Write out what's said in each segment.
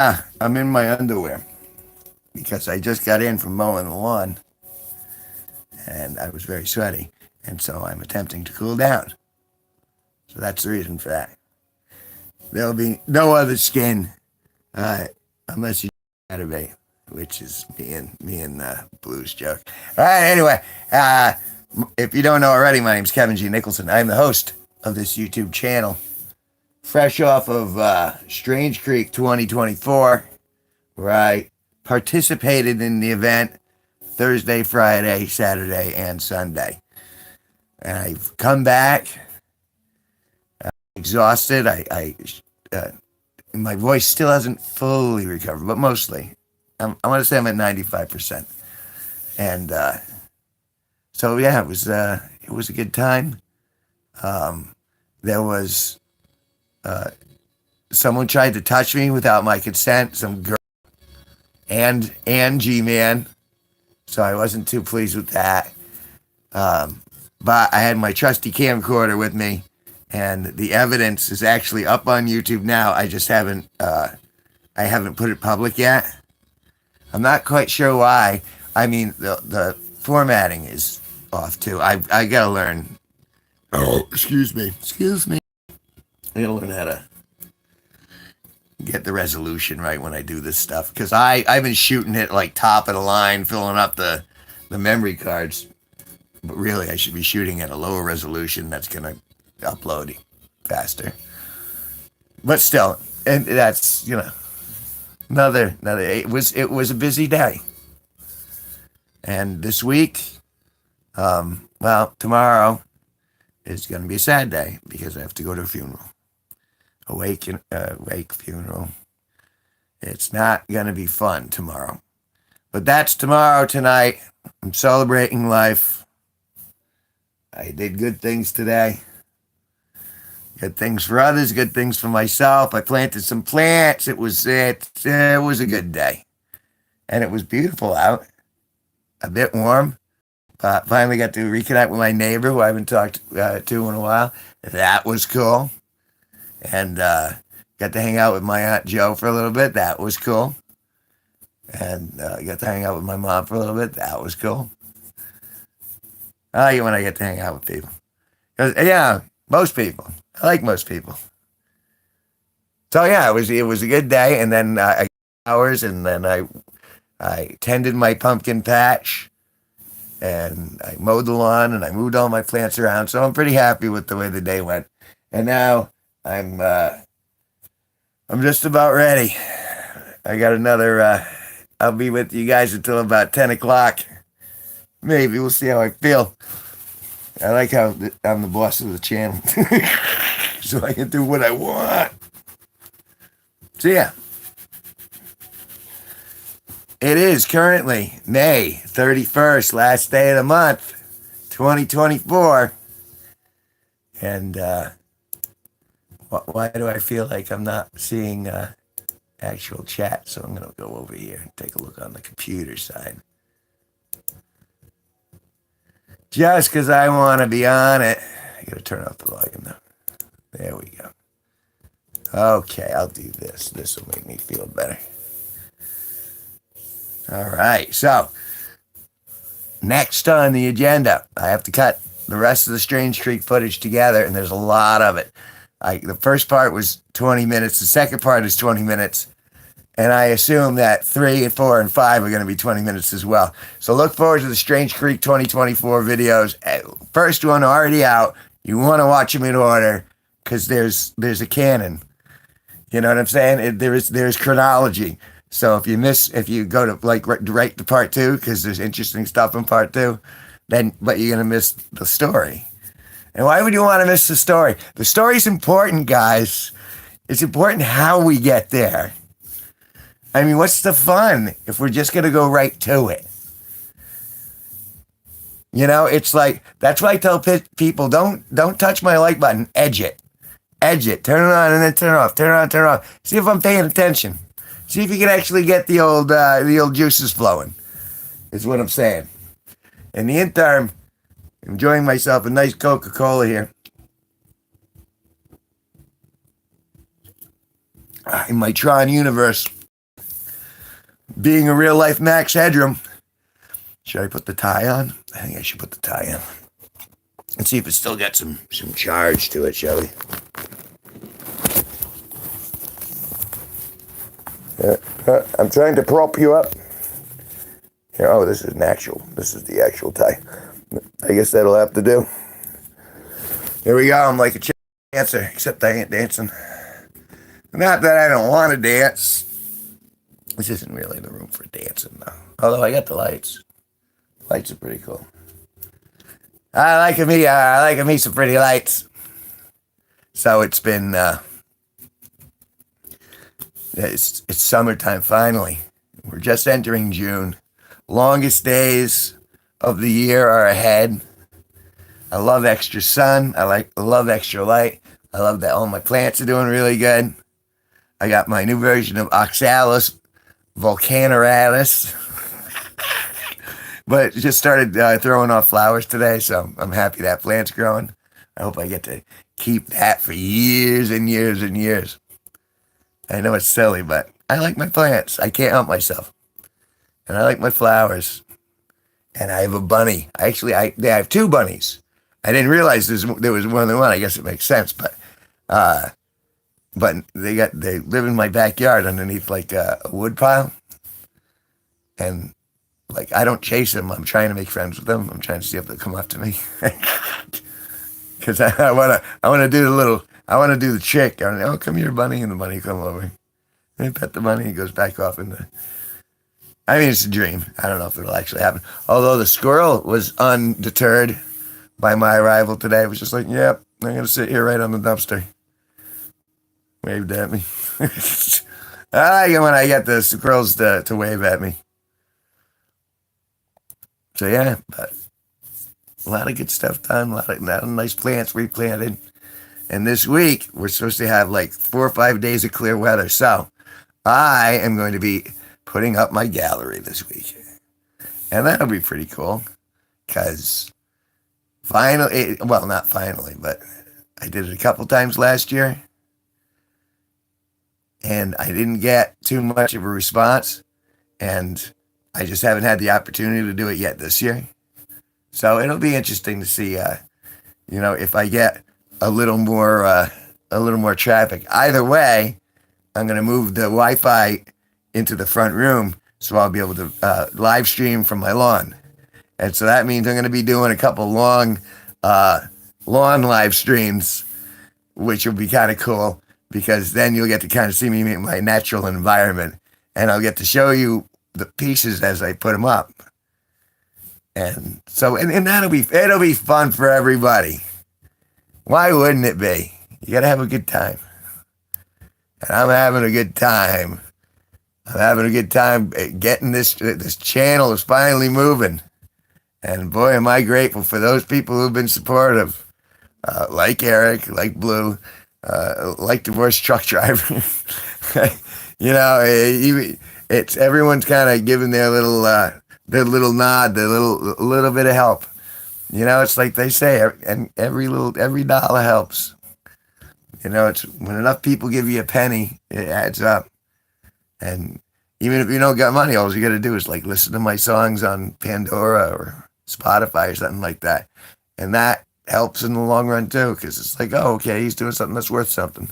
I'm in my underwear because I just got in from mowing the lawn and I was very sweaty. And so I'm attempting to cool down. So that's the reason for that. There'll be no other skin uh, unless you activate, which is me and Blues joke. All right, anyway, if you don't know already, my name's Kevin G Nicholson. I'm the host of this YouTube channel, fresh off of Strange Creek 2024, where I participated in the event Thursday, Friday, Saturday, and Sunday. And I've come back exhausted. Uh, my voice still hasn't fully recovered, but mostly. I want to say I'm at 95%. And so yeah, it was a good time. There was someone tried to touch me without my consent, some girl and G-Man. So I wasn't too pleased with that. But I had my trusty camcorder with me, and the evidence is actually up on YouTube now. I just I haven't put it public yet. I'm not quite sure why. I mean, the formatting is off too. I gotta learn. Oh, excuse me. I gotta learn how to get the resolution right when I do this stuff, because I've been shooting it like top of the line, filling up the memory cards. But really, I should be shooting at a lower resolution that's going to upload faster. But still, and that's, another. It was a busy day. And this week, tomorrow is going to be a sad day because I have to go to a funeral, wake funeral. It's not going to be fun tomorrow, but that's tomorrow. Tonight, I'm celebrating life. I did good things today. Good things for others, good things for myself. I planted some plants. It was a good day. And it was beautiful out. A bit warm. Finally got to reconnect with my neighbor who I haven't talked to in a while. That was cool. And got to hang out with my Aunt Joe for a little bit. That was cool. And got to hang out with my mom for a little bit. That was cool. I like it when I get to hang out with people. Yeah, most people. I like most people. So yeah, it was a good day. And then I got hours, and then I tended my pumpkin patch, and I mowed the lawn, and I moved all my plants around. So I'm pretty happy with the way the day went. And now I'm just about ready. I got another. I'll be with you guys until about 10 o'clock. Maybe we'll see how I feel. I like how I'm the boss of the channel, so I can do what I want. So yeah, it is currently May 31st, last day of the month, 2024. And why do I feel like I'm not seeing actual chat? So I'm going to go over here and take a look on the computer side. Just because I want to be on it. I got to turn off the volume though. There we go. Okay, I'll do this. This will make me feel better. All right, so next on the agenda, I have to cut the rest of the Strange Creek footage together, and there's a lot of it. The first part was 20 minutes. The second part is 20 minutes. And I assume that 3 and 4 and 5 are going to be 20 minutes as well. So look forward to the Strange Creek 2024 videos. First one already out. You want to watch them in order because there's a canon. You know what I'm saying? There's chronology. So if you go to right to part 2 because there's interesting stuff in part 2, but you're going to miss the story. And why would you want to miss the story? The story's important, guys. It's important how we get there. I mean, what's the fun if we're just going to go right to it? It's like, that's why I tell people, don't touch my like button, edge it. Edge it, turn it on and then turn it off, turn it on, turn it off. See if I'm paying attention. See if you can actually get the old juices flowing, is what I'm saying. In the interim, enjoying myself a nice Coca-Cola here. In my Tron universe. being a real life Max Headroom. Should I put the tie on? I think I should put the tie on. Let's see if it's still got some charge to it, shall we? I'm trying to prop you up. Here, oh, this is the actual tie. I guess that'll have to do. Here we go. I'm like a dancer, except I ain't dancing. Not that I don't want to dance. This isn't really the room for dancing, though. Although I got the lights. Lights are pretty cool. I like me some pretty lights. So it's been, it's summertime finally. We're just entering June. Longest days of the year are ahead. I love extra sun. I love extra light. I love that all my plants are doing really good. I got my new version of Oxalis vulcanaris. But it just started throwing off flowers today, so I'm happy that plant's growing. I hope I get to keep that for years and years and years. I know it's silly, but I like my plants. I can't help myself. And I like my flowers. And I have a bunny. I have two bunnies. I didn't realize there was more than one. I guess it makes sense, but they live in my backyard underneath like a wood pile. And like, I don't chase them. I'm trying to make friends with them. I'm trying to see if they'll come up to me. Because I want to do the trick. Oh, come here, bunny. And the bunny come over. And I pet the bunny. He goes back off it's a dream. I don't know if it'll actually happen. Although the squirrel was undeterred by my arrival today. It was just like, yep, I'm going to sit here right on the dumpster. Waved at me. I like it when I get the squirrels to wave at me. So yeah, but a lot of good stuff done, a lot of nice plants replanted. And this week, we're supposed to have like 4 or 5 days of clear weather. So I am going to be putting up my gallery this week. And that'll be pretty cool. Because not finally, but I did it a couple times last year. And I didn't get too much of a response. And I just haven't had the opportunity to do it yet this year. So it'll be interesting to see, if I get a little more traffic. Either way, I'm going to move the Wi-Fi into the front room so I'll be able to live stream from my lawn. And so that means I'm going to be doing a couple long lawn live streams, which will be kind of cool because then you'll get to kind of see me in my natural environment and I'll get to show you the pieces as I put them up. And so, and it'll be fun for everybody. Why wouldn't it be? You got to have a good time. And I'm having a good time. Getting this channel is finally moving. And boy, am I grateful for those people who've been supportive. Like Eric, like Blue, like Divorced Truck Driver. It's everyone's kind of giving their little nod, their little bit of help. It's like they say, and every dollar helps. It's when enough people give you a penny, it adds up. And even if you don't got money, all you got to do is like listen to my songs on Pandora or Spotify or something like that, and that helps in the long run too. Because it's like, oh, okay, he's doing something that's worth something.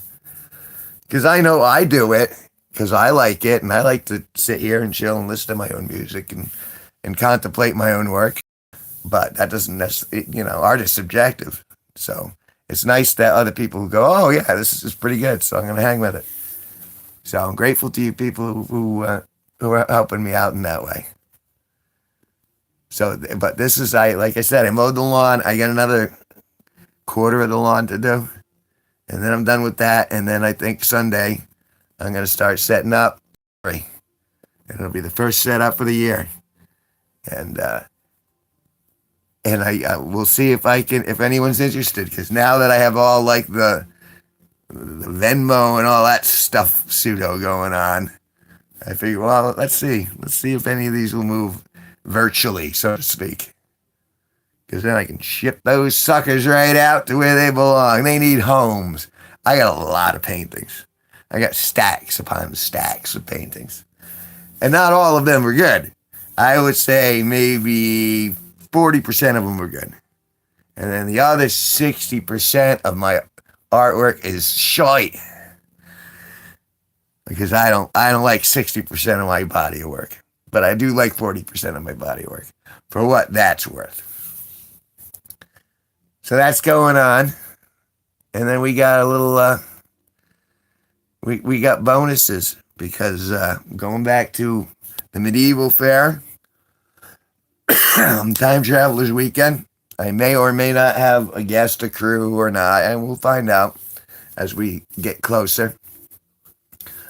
Because I know I do it because I like it, and I like to sit here and chill and listen to my own music and contemplate my own work. But that doesn't necessarily, art is subjective. So it's nice that other people who go, oh yeah, this is pretty good, so I'm going to hang with it. So I'm grateful to you people who are helping me out in that way. So, but this is, like I said, I mowed the lawn. I got another quarter of the lawn to do. And then I'm done with that. And then I think Sunday, I'm going to start setting up. And it'll be the first setup for the year. And I will see if anyone's interested. Because now that I have all like the Venmo and all that stuff pseudo going on, I figure, well, let's see if any of these will move virtually, so to speak. Because then I can ship those suckers right out to where they belong. They need homes. I got a lot of paintings. I got stacks upon stacks of paintings. And not all of them were good. I would say maybe 40% of them were good. And then the other 60% of my artwork is shite. Because I don't like 60% of my body of work. But I do like 40% of my body of work. For what that's worth. So that's going on. And then we got a little we got bonuses because going back to the medieval fair, time travelers weekend, I may or may not have a guest, a crew or not, and we'll find out as we get closer.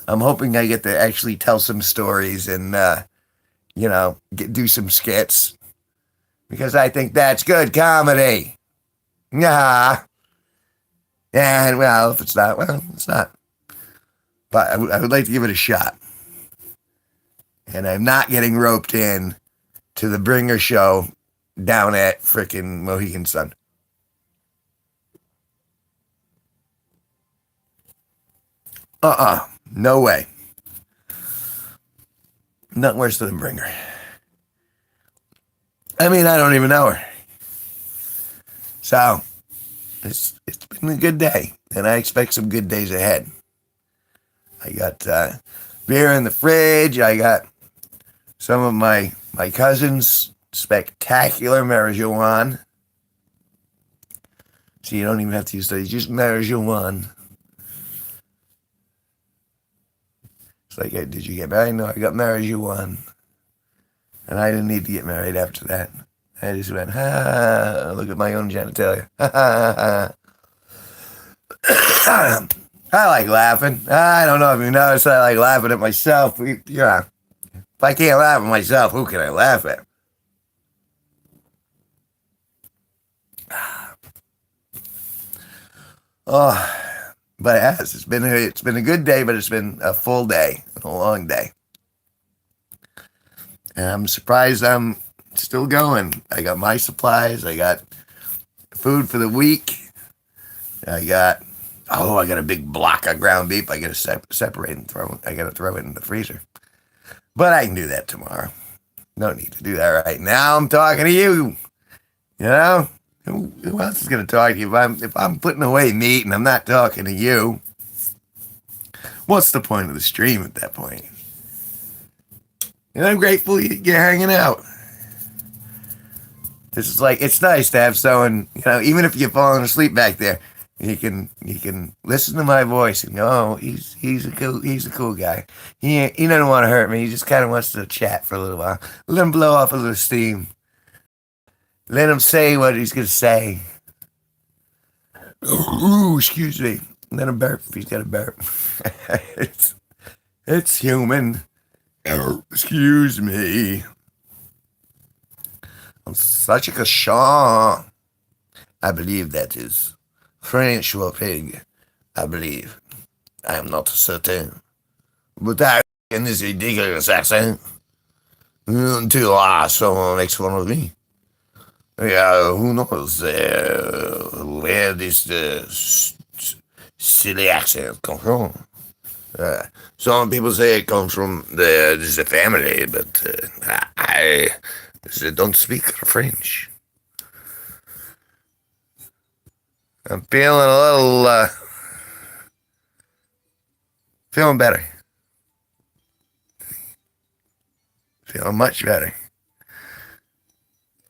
I'm hoping I get to actually tell some stories and do some skits because I think that's good comedy. Yeah. And well, if it's not, well, it's not. But I would like to give it a shot. And I'm not getting roped in to the Bringer show down at frickin' Mohegan Sun. No way. Nothing worse than the Bringer. I mean, I don't even know her. So, it's been a good day. And I expect some good days ahead. I got beer in the fridge. I got some of my cousin's spectacular marijuana. So you don't even have to use those. Just marijuana. It's like, did you get married? No, I got marijuana. And I didn't need to get married after that. I just went, look at my own genitalia. I like laughing. I don't know if you noticed, I like laughing at myself. Yeah. If I can't laugh at myself, who can I laugh at? Oh, but it has. It's been a good day, but it's been a full day, a long day. And I'm surprised I'm still going. I got my supplies. I got food for the week. I got a big block of ground beef. I got to separate and I got to throw it in the freezer. But I can do that tomorrow. No need to do that right now. I'm talking to you. You know? Who else is going to talk to you if I'm putting away meat and I'm not talking to you? What's the point of the stream at that point? And I'm grateful you're hanging out. This is like, it's nice to have someone, even if you're falling asleep back there, you can listen to my voice and go, oh, he's a cool guy. He doesn't want to hurt me. He just kind of wants to chat for a little while. Let him blow off a little steam. Let him say what he's gonna say. Ooh, excuse me. Let him burp if he's got a burp. it's human. Excuse me. I'm such a cochon. I believe that is French or pig. I believe. I am not certain. But I in this ridiculous accent until someone makes fun of me. Yeah, who knows where this silly accent comes from? Some people say it comes from the family, but I don't speak French. I'm feeling a little, feeling better. Feeling much better.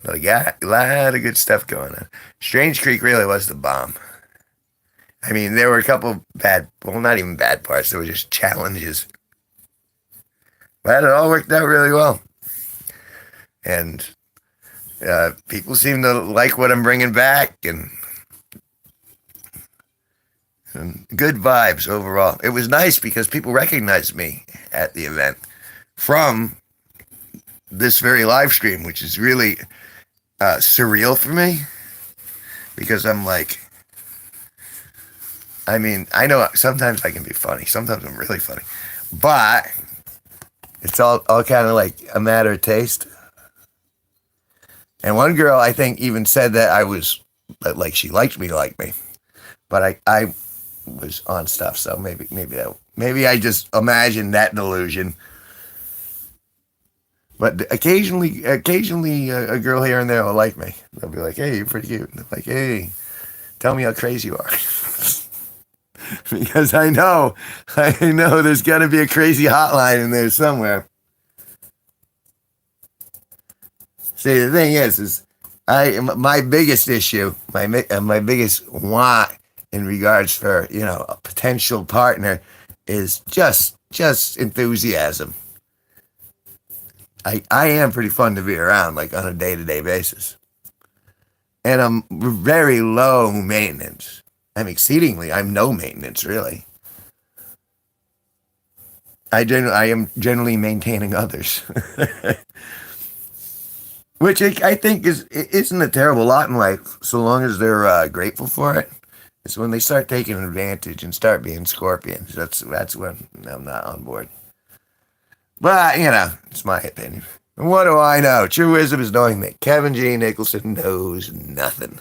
But I got a lot of good stuff going on. Strange Creek really was the bomb. I mean, there were a couple not even bad parts. There were just challenges. But it all worked out really well. And people seem to like what I'm bringing back and good vibes overall. It was nice because people recognized me at the event from this very live stream, which is really surreal for me because I'm like, I mean, I know sometimes I can be funny. Sometimes I'm really funny. But it's all kind of like a matter of taste. And one girl, I think, even said that I was, like, she liked me like me. But I was on stuff, so maybe I just imagined that delusion. But occasionally, a girl here and there will like me. They'll be like, "Hey, you're pretty cute." And I'm like, "Hey, tell me how crazy you are," because I know, there's got to be a crazy hotline in there somewhere. See, the thing is my biggest issue, my biggest want in regards for a potential partner is just enthusiasm. I am pretty fun to be around, like on a day-to-day basis. And I'm very low maintenance. I'm no maintenance, really. I am generally maintaining others, which I think isn't a terrible lot in life, so long as they're grateful for it. It's when they start taking advantage and start being scorpions. That's when I'm not on board. But it's my opinion. What do I know? True wisdom is knowing that Kevin G Nicholson knows nothing.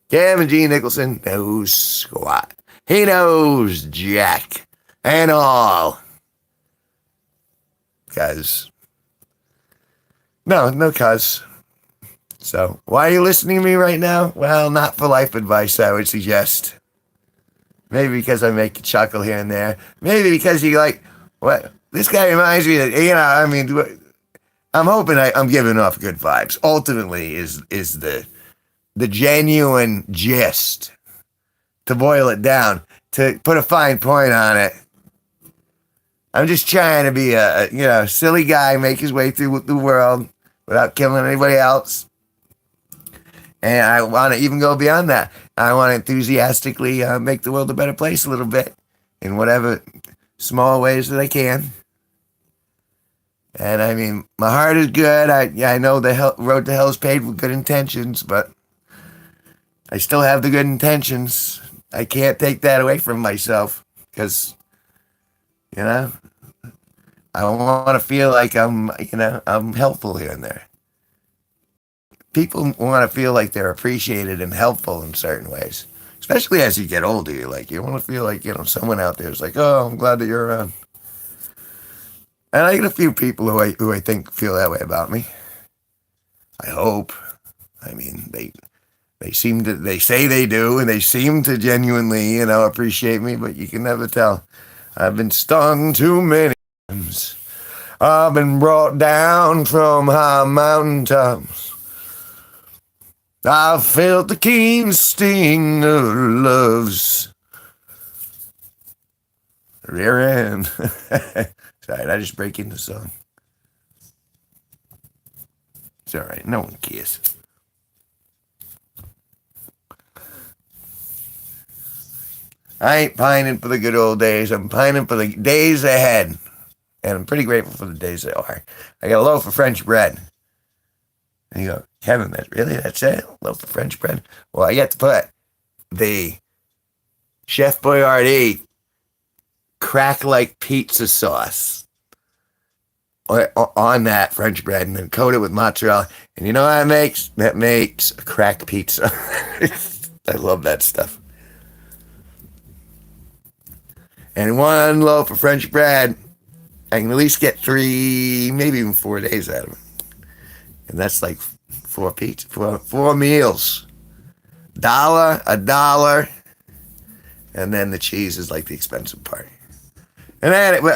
Kevin G Nicholson knows squat. He knows jack and all. Cuz. No cuz. So, why are you listening to me right now? Well, not for life advice, I would suggest. Maybe because I make you chuckle here and there. Maybe because you like, what? This guy reminds me that, I'm hoping I'm giving off good vibes. Ultimately, is the genuine gist. To boil it down, to put a fine point on it. I'm just trying to be a silly guy, make his way through the world without killing anybody else. And I want to even go beyond that. I want to enthusiastically make the world a better place a little bit in whatever small ways that I can. And my heart is good. I know the road to hell is paved with good intentions, but I still have the good intentions. I can't take that away from myself because, I want to feel like I'm helpful here and there. People want to feel like they're appreciated and helpful in certain ways, especially as you get older. You want to feel like, someone out there is like, oh, I'm glad that you're around. And I get a few people who I think feel that way about me. I hope. They say they do, and they seem to genuinely, appreciate me, but you can never tell. I've been stung too many times. I've been brought down from high mountaintops. I've felt the keen sting of love's rear end. Sorry, did I just break into song? It's all right. No one cares. I ain't pining for the good old days. I'm pining for the days ahead. And I'm pretty grateful for the days that are. I got a loaf of French bread. And you go, Kevin, that's it? A loaf of French bread? Well, I get to put the Chef Boyardee crack-like pizza sauce on that French bread and then coat it with mozzarella. And you know what that makes? That makes a crack pizza. I love that stuff. And one loaf of French bread, I can at least get 3, maybe even 4 days out of it. And that's like 4 meals. $1, and then the cheese is like the expensive part. And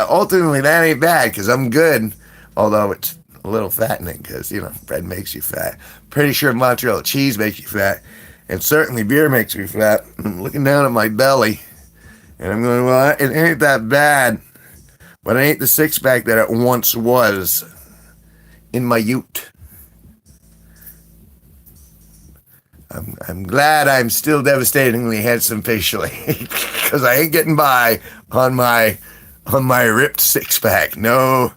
ultimately, that ain't bad because I'm good, although it's a little fattening because, bread makes you fat. Pretty sure mozzarella cheese makes you fat, and certainly beer makes me fat. I'm looking down at my belly, and I'm going, well, it ain't that bad, but it ain't the six-pack that it once was in my youth. I'm glad I'm still devastatingly handsome facially because I ain't getting by on my ripped six-pack. No,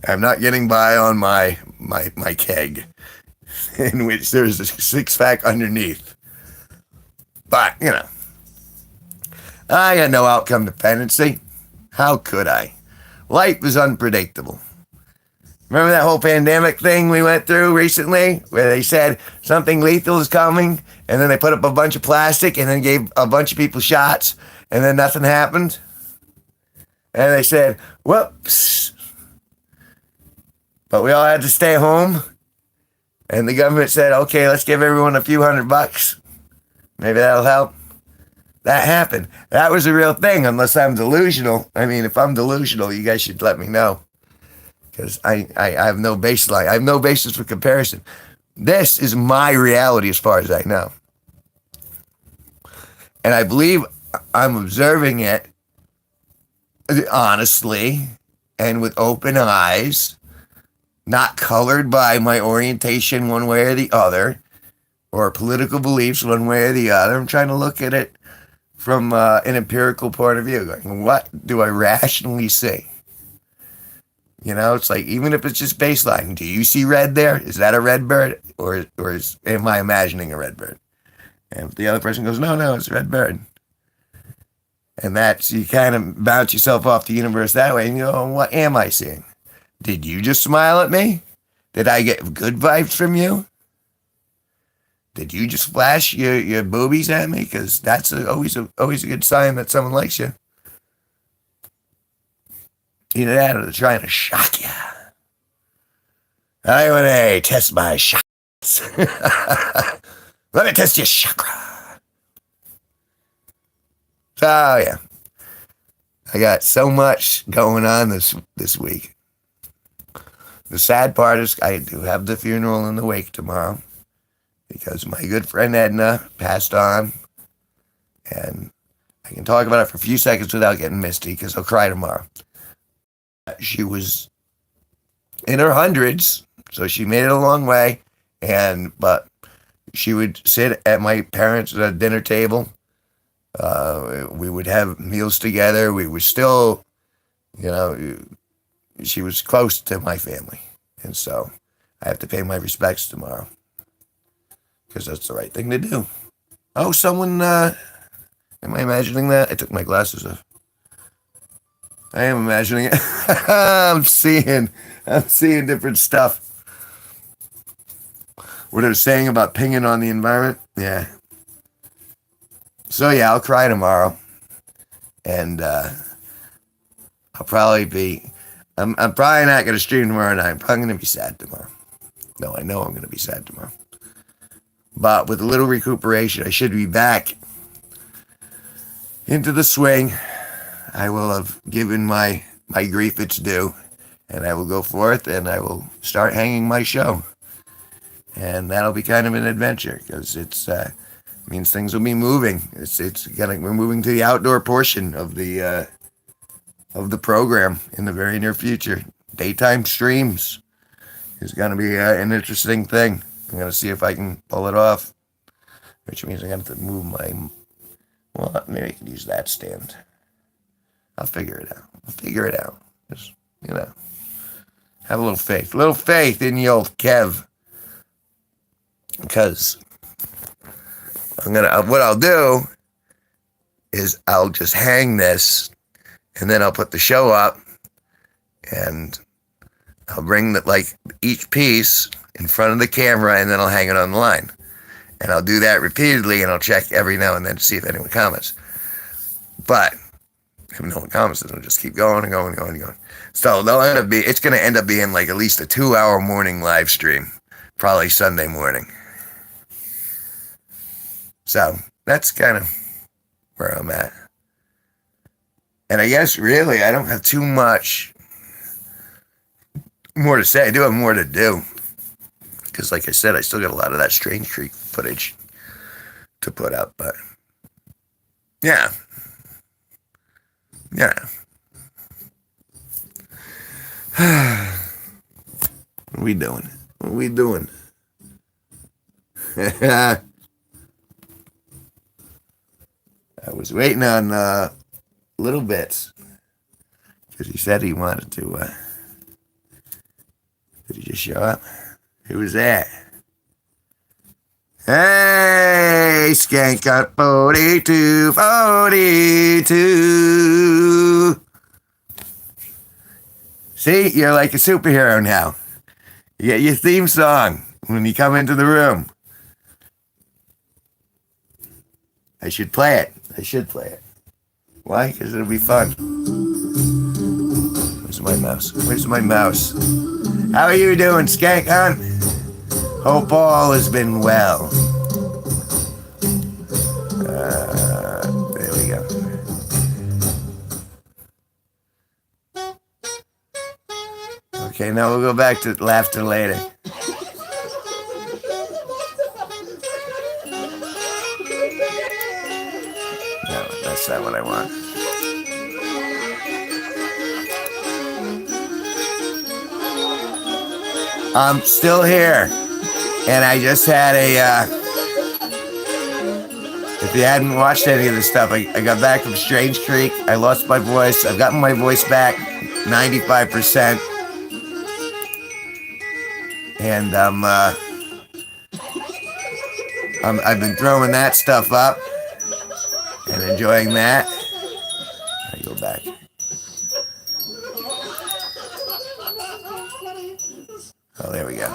I'm not getting by on my keg, in which there's a six-pack underneath. But, I got no outcome dependency. How could I? Life is unpredictable. Remember that whole pandemic thing we went through recently where they said something lethal is coming and then they put up a bunch of plastic and then gave a bunch of people shots and then nothing happened? And they said, whoops. But we all had to stay home. And the government said, okay, let's give everyone a few $100. Maybe that'll help. That happened. That was a real thing, unless I'm delusional. I mean, if I'm delusional, you guys should let me know. Because I have no baseline. I have no basis for comparison. This is my reality as far as I know. And I believe I'm observing it honestly and with open eyes, not colored by my orientation one way or the other, or political beliefs one way or the other. I'm trying to look at it from an empirical point of view. Going, what do I rationally see? You know, it's like, even if it's just baseline, do you see red there? Is that a red bird? Or am I imagining a red bird? And if the other person goes, no, it's a red bird. And that's, you kind of bounce yourself off the universe that way and you go, what am I seeing? Did you just smile at me? Did I get good vibes from you? Did you just flash your boobies at me? Because that's always a good sign that someone likes you. Either that or they're trying to shock you. I want to test my shots. Let me test your chakra. So, yeah. I got so much going on this week. The sad part is I do have the funeral and the wake tomorrow because my good friend Edna passed on. And I can talk about it for a few seconds without getting misty because I'll cry tomorrow. She was in her hundreds, so she made it a long way. But she would sit at my parents' dinner table. We would have meals together. We were still, she was close to my family. And so I have to pay my respects tomorrow because that's the right thing to do. Oh, someone, am I imagining that? I took my glasses off. I am imagining it. I'm seeing different stuff. What they're saying about pinging on the environment. Yeah. So yeah, I'll cry tomorrow. And I'll probably be, I'm probably not going to stream tomorrow night. I'm probably going to be sad tomorrow. No, I know I'm going to be sad tomorrow. But with a little recuperation, I should be back into the swing. I will have given my grief its due, and I will go forth and I will start hanging my show. And that'll be kind of an adventure because it's means things will be moving. We're moving to the outdoor portion of the program in the very near future. Daytime streams is going to be an interesting thing. I'm going to see if I can pull it off, which means I'm going to have to move well, maybe I can use that stand. I'll figure it out. Just, have a little faith. A little faith in the old Kev. Because what I'll do is I'll just hang this and then I'll put the show up and I'll bring each piece in front of the camera and then I'll hang it on the line. And I'll do that repeatedly and I'll check every now and then to see if anyone comments. But if no one comments, then it'll just keep going and going and going and going. So it's going to end up being at least a 2-hour morning live stream, probably Sunday morning. So that's kind of where I'm at. And I guess really I don't have too much more to say. I do have more to do. Because like I said, I still got a lot of that Strange Creek footage to put up. But yeah. Yeah. What are we doing? I was waiting on Little Bits because he said he wanted to. Did he just show up? Who was that? Hey, Skank got 42. See, you're like a superhero now. You get your theme song when you come into the room. I should play it. Why? Because it'll be fun. Where's my mouse? How are you doing, Skank Hunt? Hope all has been well. There we go. Okay, now we'll go back to laughter later. No, that's not what I want. I'm still here, and I just had if you hadn't watched any of this stuff, I got back from Strange Creek. I lost my voice. I've gotten my voice back 95%. And I've been throwing that stuff up and enjoying that. I go back. Oh, there we go.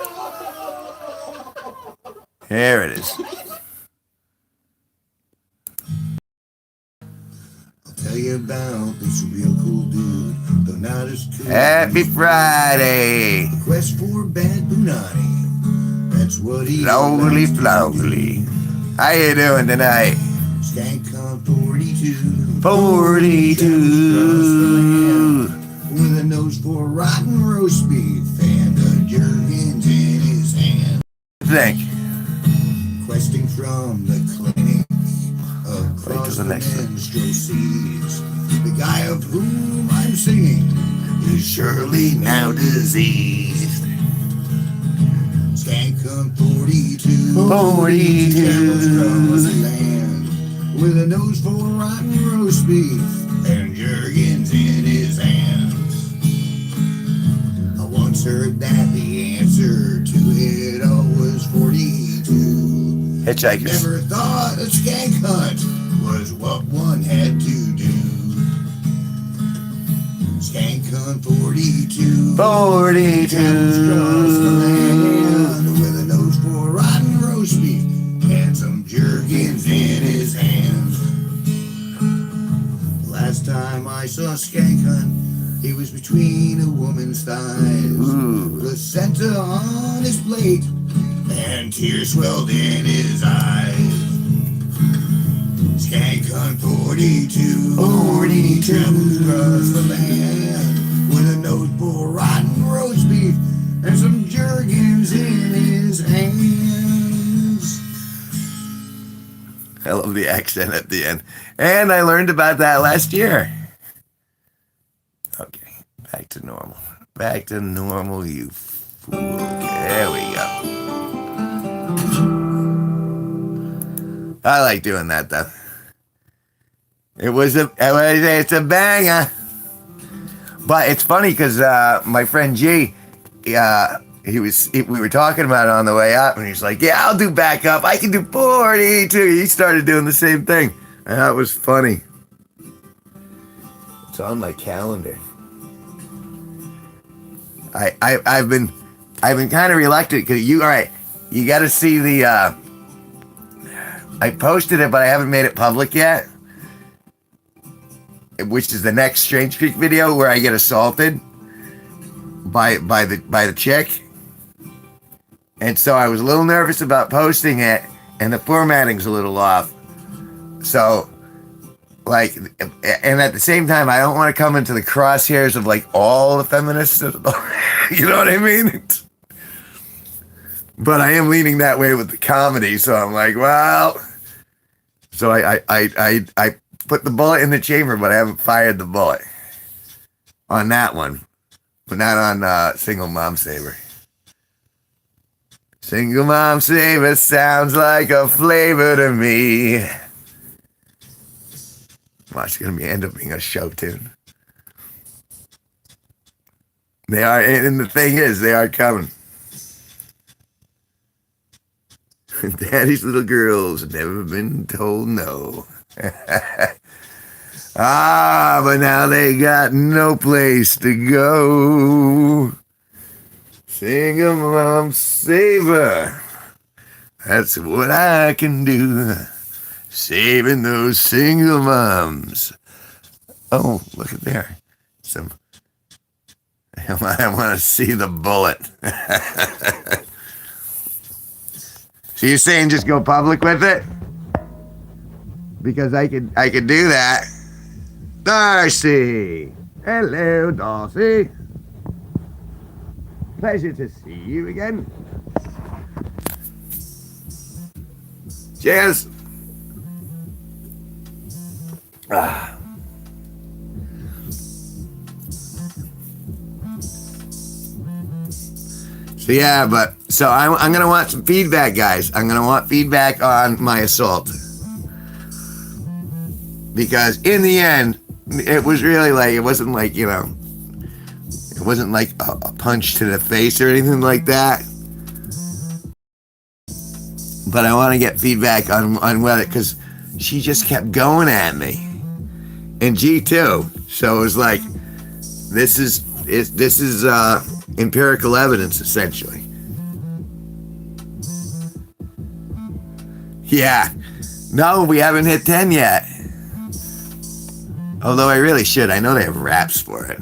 Here it is. I'll tell you about this real cool dude, though not as cool. Happy Friday. Quest for Bad Bunani. That's what he Flowly, flowly. How you doing tonight? Skank on 42. 42. With a nose for rotten roast beef and a Jergens in his hand. Think. Questing from the clinic across the the next one. menstrual seas. The guy of whom I'm singing is surely now diseased. Skank on 42. 42. Travels across the land with a nose for rotten roast beef and Jergens in his hands. I once heard that the answer to it all was 42. Hitchhikers. Never thought a skank hunt was what one had to do. Skank hunt 42. 42. Travels across the land with a nose for rotten roast beef and some Jergens in his hands. Last time I saw Skank Hunt, he was between a woman's thighs. Ooh. Placenta on his plate and tears swelled in his eyes. Skank Hunt 42. 42. Travels across the land with a nose for rotten roast beef and some Jergens in his hands. I love the accent at the end. And I learned about that last year. Okay, back to normal. Back to normal, you fool. Okay, there we go. I like doing that, though. It's a banger. But it's funny because my friend G, we were talking about it on the way up, and he's like, "Yeah, I'll do backup. I can do 42." He started doing the same thing, and that was funny. It's on my calendar. I've been kind of reluctant because you got to see the. I posted it, but I haven't made it public yet. Which is the next Strange Creek video where I get assaulted by the chick. And so I was a little nervous about posting it, and the formatting's a little off. So, like, and at the same time, I don't want to come into the crosshairs of, like, all the feminists. You know what I mean? But I am leaning that way with the comedy, so I'm like, well. So I put the bullet in the chamber, but I haven't fired the bullet on that one. But not on Single Mom Saver. Single Mom Saver sounds like a flavor to me. Watch, it's going to end up being a show tune. They are, and the thing is, they are coming. Daddy's little girls have never been told no. But now they got no place to go. Single Mom Saver. That's what I can do. Saving those single moms. Oh, look at there. I want to see the bullet. So you're saying just go public with it? Because I could do that. Darcy. Hello, Darcy. Pleasure to see you again. Cheers. So yeah, so I'm gonna want some feedback, guys. I'm gonna want feedback on my assault, because in the end, it was really like, it wasn't like, it wasn't like a punch to the face or anything like that. But I want to get feedback on whether, because she just kept going at me, and G too. So it was like, this is empirical evidence, essentially. Yeah. No, we haven't hit 10 yet. Although I really should. I know they have raps for it.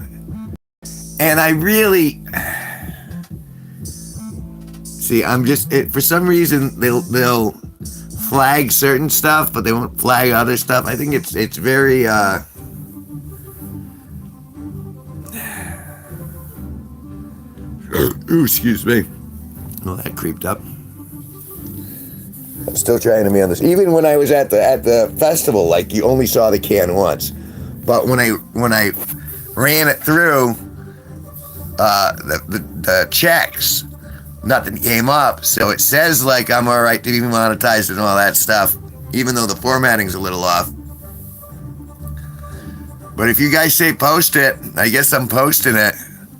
And I really... See, for some reason, they'll flag certain stuff, but they won't flag other stuff. I think it's very... Ooh, excuse me. Oh, that creeped up. I'm still trying to be on this. Even when I was at the festival, like, you only saw the can once. But when I ran it through the checks, nothing came up. So it says like I'm all right to be monetized and all that stuff, even though the formatting's a little off. But if you guys say post it, I guess I'm posting it.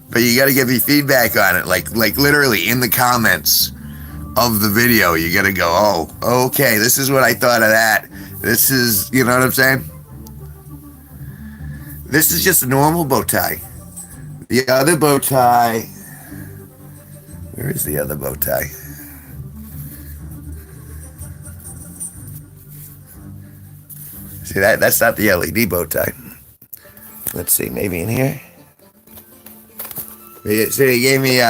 But you got to give me feedback on it, like literally in the comments of the video. You got to go, oh, okay, this is what I thought of that. This is, you know what I'm saying? This is just a normal bow tie. The other bow tie, where is the other bow tie? See, that's not the LED bow tie. Let's see, maybe in here. So they gave me,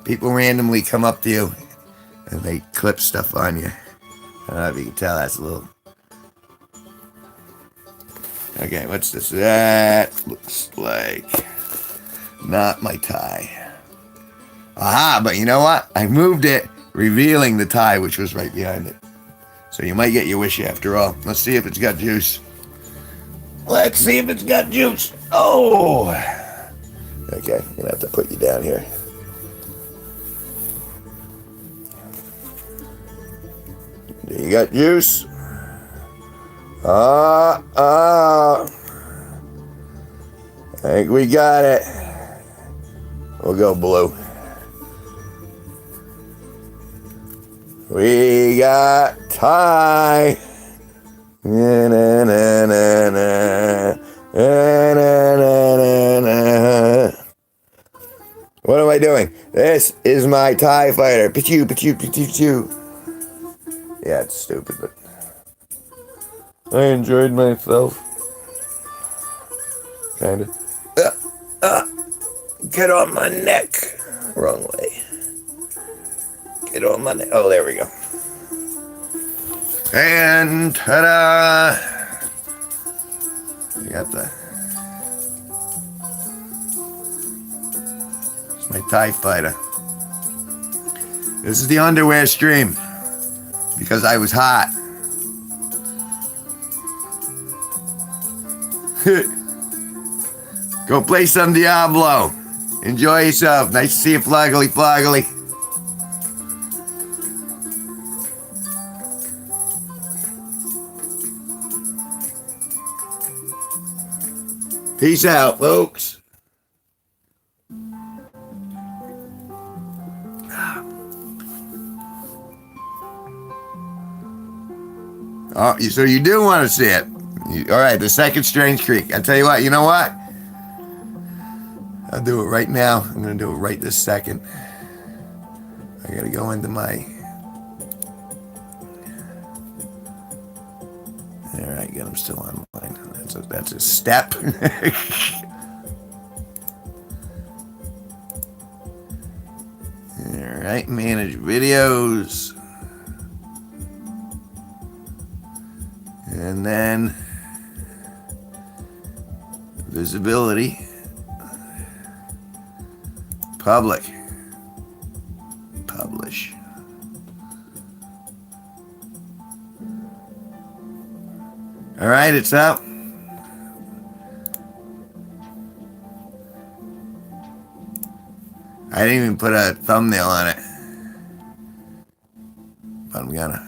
people randomly come up to you and they clip stuff on you. I don't know if you can tell, that's a little... Okay, what's this? That looks like not my tie. Aha, but you know what? I moved it, revealing the tie, which was right behind it. So you might get your wish after all. Let's see if it's got juice. Let's see if it's got juice. Oh! Okay, I'm gonna have to put you down here. Do you got juice? I think we got it. We'll go blue. We got tie. Na, na, na, na, na. Na, na, na, na. What am I doing? This is my TIE fighter. Pichu, pichu, pichu, pichu. Yeah, it's stupid, but I enjoyed myself. Kinda. Get on my neck. Wrong way. Get on my neck. Oh, there we go. And ta-da! You got it's my TIE fighter. This is the underwear stream because I was hot. Go play some Diablo. Enjoy yourself. Nice to see you, Floggly Floggly. Peace out, folks. Oh, so you do want to see it. All right, the second Strange Creek. I'll tell you what, you know what? I'll do it right now. I'm going to do it right this second. I got to go into my... All right, good. I'm still online. That's that's a step. All right, manage videos. And then visibility, public, publish. All right, it's up. I didn't even put a thumbnail on it, but I'm gonna.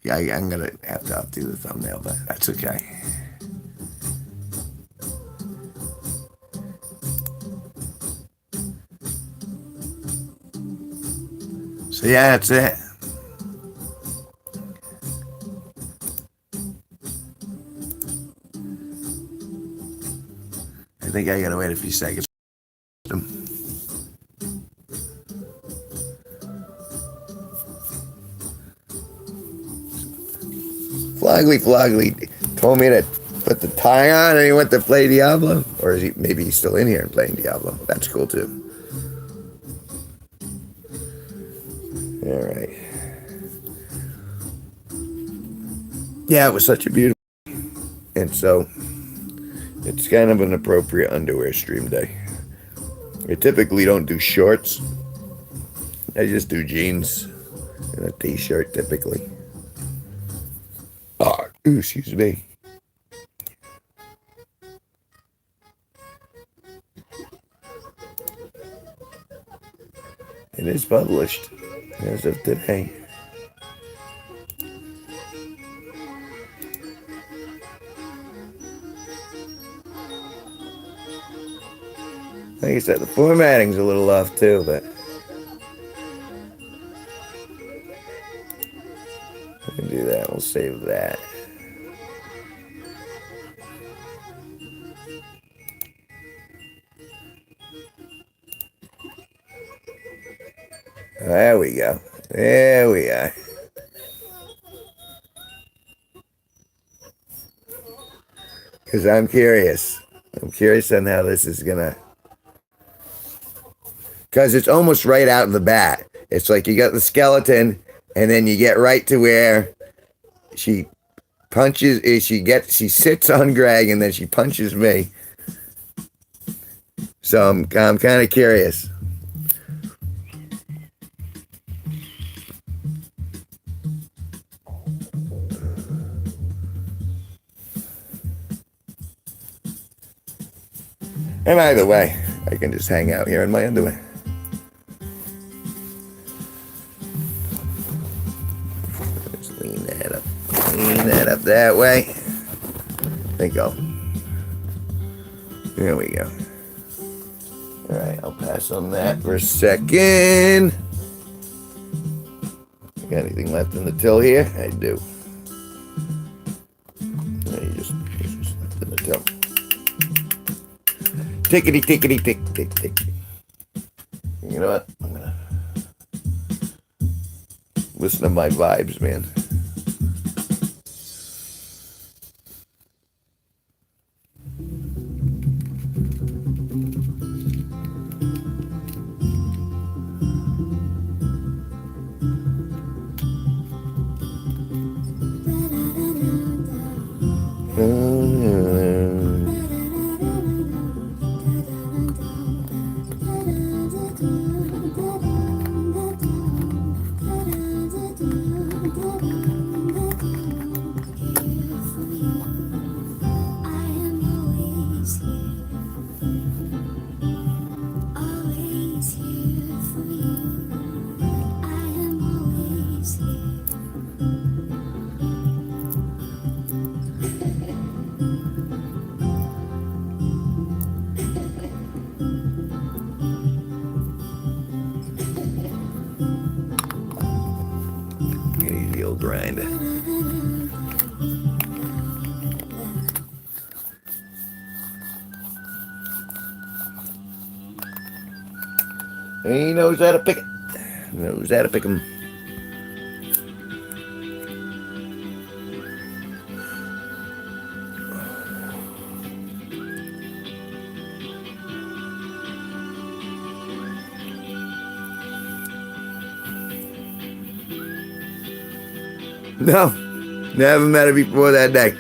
I'm gonna have to updo the thumbnail, but that's okay. So yeah, that's it. I think I gotta wait a few seconds. Floggly told me to put the tie on and he went to play Diablo. Or is he, maybe he's still in here and playing Diablo. That's cool too. All right. Yeah, it was such a beautiful, and so it's kind of an appropriate underwear stream day. I typically don't do shorts. I just do jeans and a t-shirt typically. Oh, excuse me. It is published as of today. Like I said, the formatting's a little off too, but we can do that. We'll save that. There we go. There we are. Because I'm curious. I'm curious on how this is gonna. Because it's almost right out of the bat. It's like you got the skeleton, and then you get right to where she punches. She sits on Greg, and then she punches me. So I'm kind of curious. And either way, I can just hang out here in my underwear. Just lean that up that way. There you go. There we go. All right, I'll pass on that for a second. Got anything left in the till here? I do. You just left in the till. Tickety, tickety, tick, tick, tick. You know what? I'm gonna listen to my vibes, man. Easy old grind. He knows how to pick it. Knows how to pick 'em. No, never met her before that day.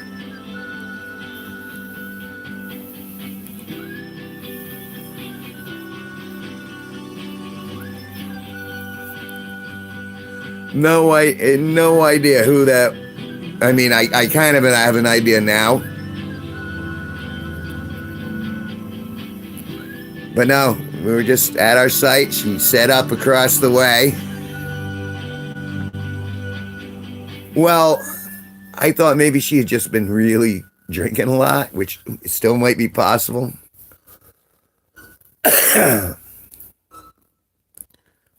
No idea who that. I mean, I kind of have an idea now. But no, we were just at our site. She set up across the way. Well, I thought maybe she had just been really drinking a lot, which still might be possible.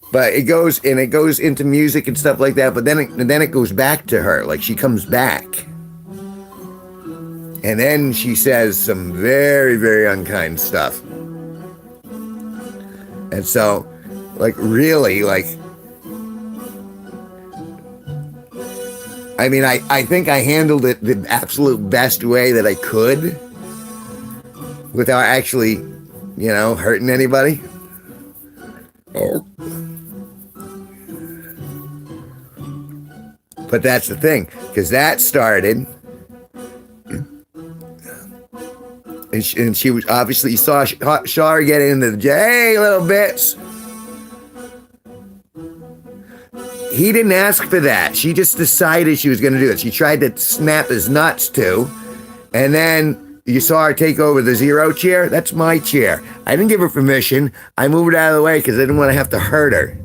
But it goes into music and stuff like that. But then it goes back to her. Like, she comes back. And then she says some very, very unkind stuff. And so, like, really, like, I mean, I think I handled it the absolute best way that I could without actually, hurting anybody. But that's the thing, because that started, and she was obviously, you saw her get into the hey, little bits. He didn't ask for that. She just decided she was going to do it. She tried to snap his nuts too, and then you saw her take over the zero chair. That's my chair. I didn't give her permission. I moved it out of the way because I didn't want to have to hurt her.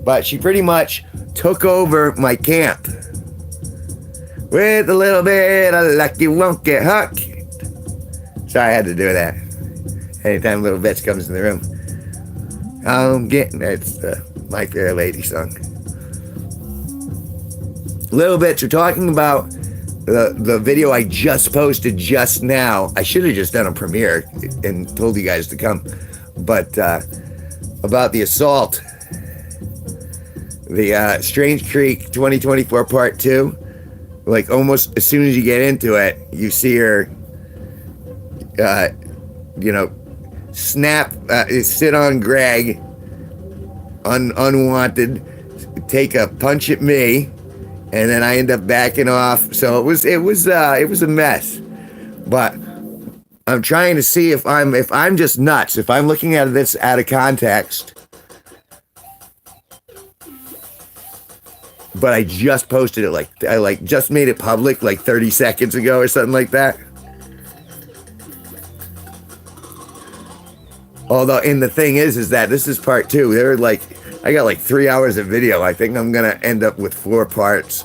But she pretty much took over my camp. With a little bit of luck, you won't get hooked. Sorry, I had to do that. Anytime Little Bits comes in the room. That's My Fair Lady song. Little Bits, we're talking about the video I just posted just now. I should have just done a premiere and told you guys to come. But about the assault. The Strange Creek 2024 Part 2. Like, almost as soon as you get into it, you see her, sit on Greg, unwanted, take a punch at me, and then I end up backing off. So it was a mess. But I'm trying to see if I'm just nuts, if I'm looking at this out of context. But I just posted it, I just made it public 30 seconds ago or something like that. Although, and the thing is that this is part 2. I got 3 hours of video. I think I'm gonna end up with 4 parts.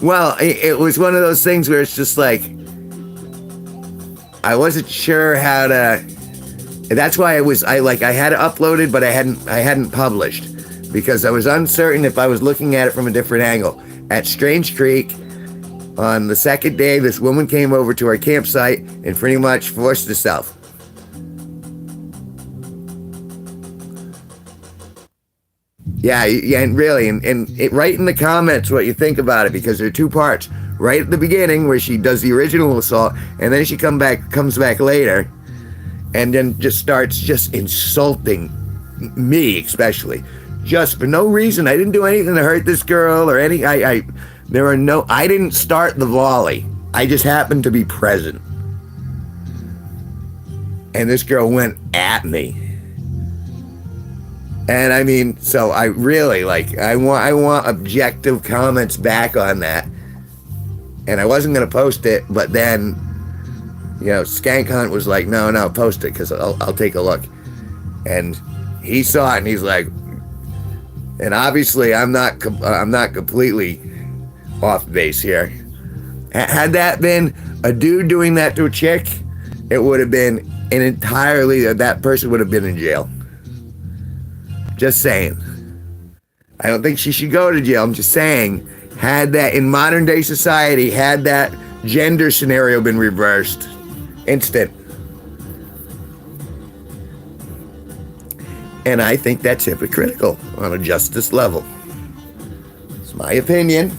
Well, it was one of those things where it's just like, I wasn't sure how to. That's why I had it uploaded, but I hadn't published, because I was uncertain if I was looking at it from a different angle. At Strange Creek, on the second day, this woman came over to our campsite and pretty much forced herself. Yeah, and really, and write in the comments what you think about it, because there are 2 parts. Right at the beginning, where she does the original assault, and then she comes back later, and then just starts just insulting me, especially, just for no reason. I didn't do anything to hurt this girl or any. I didn't start the volley. I just happened to be present, and this girl went at me. And I mean, so I really I want objective comments back on that. And I wasn't going to post it, but then, Skank Hunt was like, no, post it, because I'll take a look. And he saw it, and he's like, and obviously I'm not completely off base here. Had that been a dude doing that to a chick, it would have been that person would have been in jail. Just saying. I don't think she should go to jail. I'm just saying, had that in modern day society, had that gender scenario been reversed, instant. And I think that's hypocritical on a justice level. It's my opinion.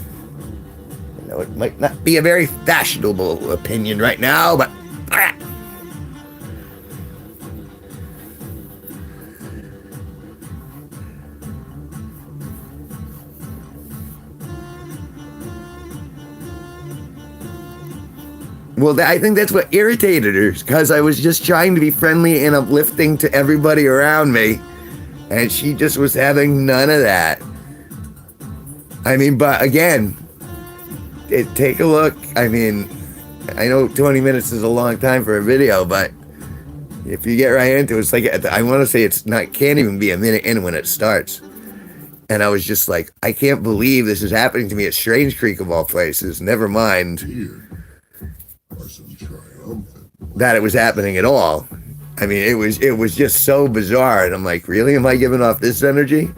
I know it might not be a very fashionable opinion right now, but well, I think that's what irritated her, because I was just trying to be friendly and uplifting to everybody around me, and she just was having none of that. I mean, but again, take a look. I mean, I know 20 minutes is a long time for a video, but if you get right into it, it's like, I want to say it's not, can't even be a minute in when it starts. And I was just like, I can't believe this is happening to me at Strange Creek of all places. Never mind that it was happening at all. I mean, it was just so bizarre. And I'm like, really? Am I giving off this energy?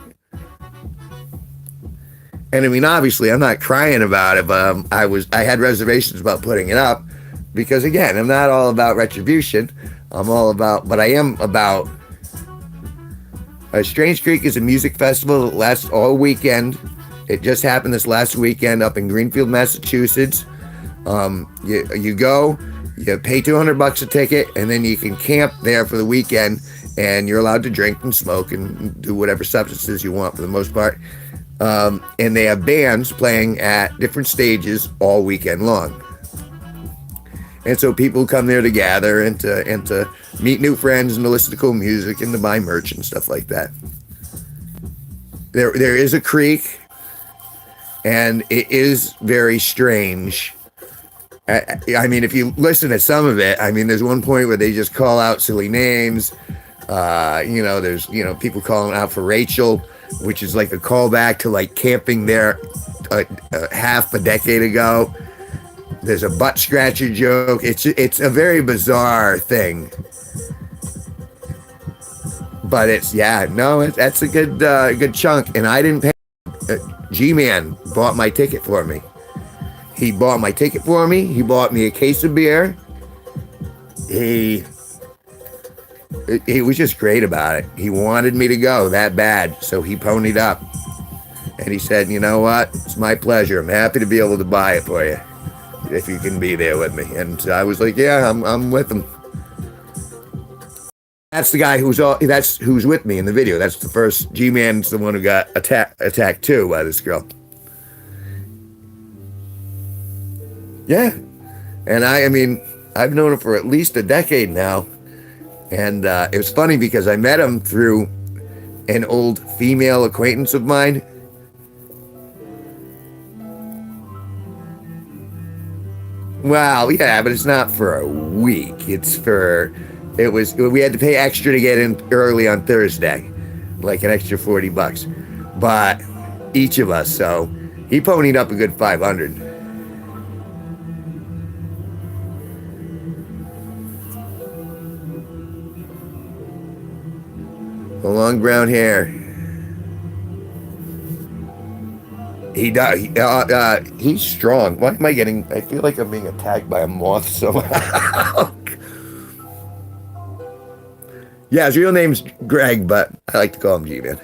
And I mean, obviously, I'm not crying about it, but I had reservations about putting it up because, again, I'm not all about retribution. But I am about. Strange Creek is a music festival that lasts all weekend. It just happened this last weekend up in Greenfield, Massachusetts. You go, you pay $200 a ticket, and then you can camp there for the weekend, and you're allowed to drink and smoke and do whatever substances you want for the most part. And they have bands playing at different stages all weekend long. And so people come there to gather and to meet new friends and to listen to cool music and to buy merch and stuff like that. There is a creek, and it is very strange. I mean, if you listen to some of it, I mean, there's one point where they just call out silly names. There's people calling out for Rachel, which is like a callback to like camping there half a decade ago. There's a butt scratcher joke. It's a very bizarre thing, but that's a good chunk. And I didn't pay. G-Man bought my ticket for me. He bought my ticket for me. He bought me a case of beer. He was just great about it. He wanted me to go that bad, so he ponied up. And he said, you know what? It's my pleasure. I'm happy to be able to buy it for you, if you can be there with me. And I was like, yeah, I'm with him. That's the guy who's with me in the video. That's the first. G-Man's the one who got attacked too by this girl. Yeah. And I mean, I've known him for at least a decade now. And it was funny because I met him through an old female acquaintance of mine. Well, yeah, but it's not for a week. We had to pay extra to get in early on Thursday, like an extra $40. But each of us, so he ponied up a good $500. The long brown hair. He does. He's strong. Why am I feel like I'm being attacked by a moth somehow. Yeah, his real name's Greg, but I like to call him G-Man.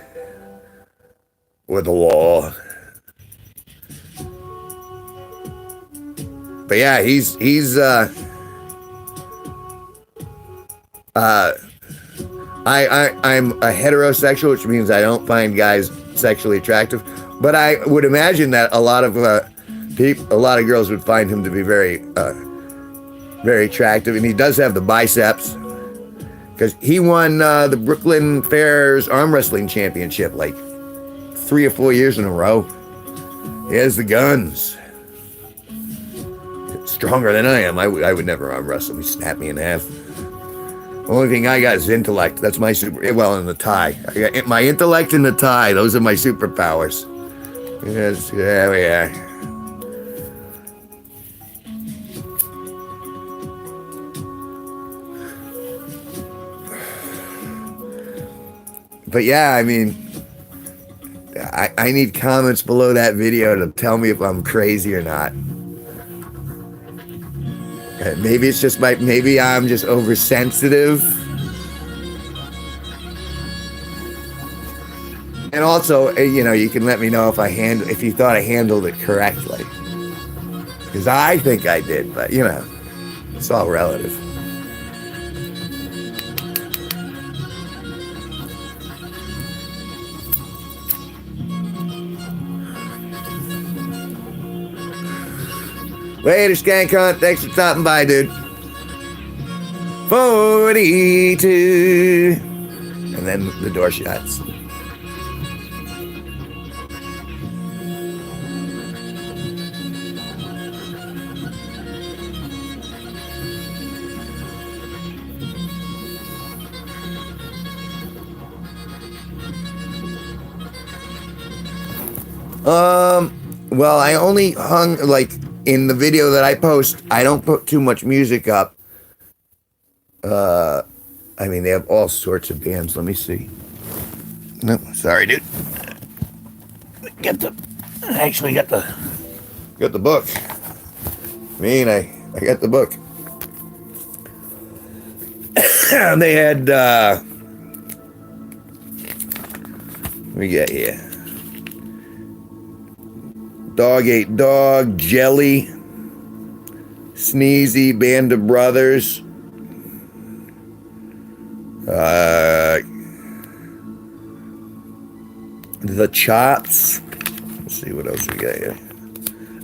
Or the law. But yeah, I'm a heterosexual, which means I don't find guys sexually attractive. But I would imagine that a lot of girls would find him to be very, very attractive, and he does have the biceps, because he won the Brooklyn Fair's arm wrestling championship like 3 or 4 years in a row. He has the guns. Stronger than I am. I would never arm wrestle. He'd snap me in half. Only thing I got is intellect. That's my and the tie. I got my intellect and the tie. Those are my superpowers. Yes, there we are. But yeah, I mean, I need comments below that video to tell me if I'm crazy or not. Maybe it's just maybe I'm just oversensitive. And also, you can let me know if you thought I handled it correctly, because I think I did, but it's all relative. Later, Skank Hunt. Thanks for stopping by, dude. 42. And then the door shuts. Well, I only hung, in the video that I post, I don't put too much music up. They have all sorts of bands. Let me see. No, sorry, dude. I actually got the book. I got the book. They had, we got here. Dog Ate Dog, Jelly, Sneezy, Band of Brothers, The Chops. Let's see what else we got here.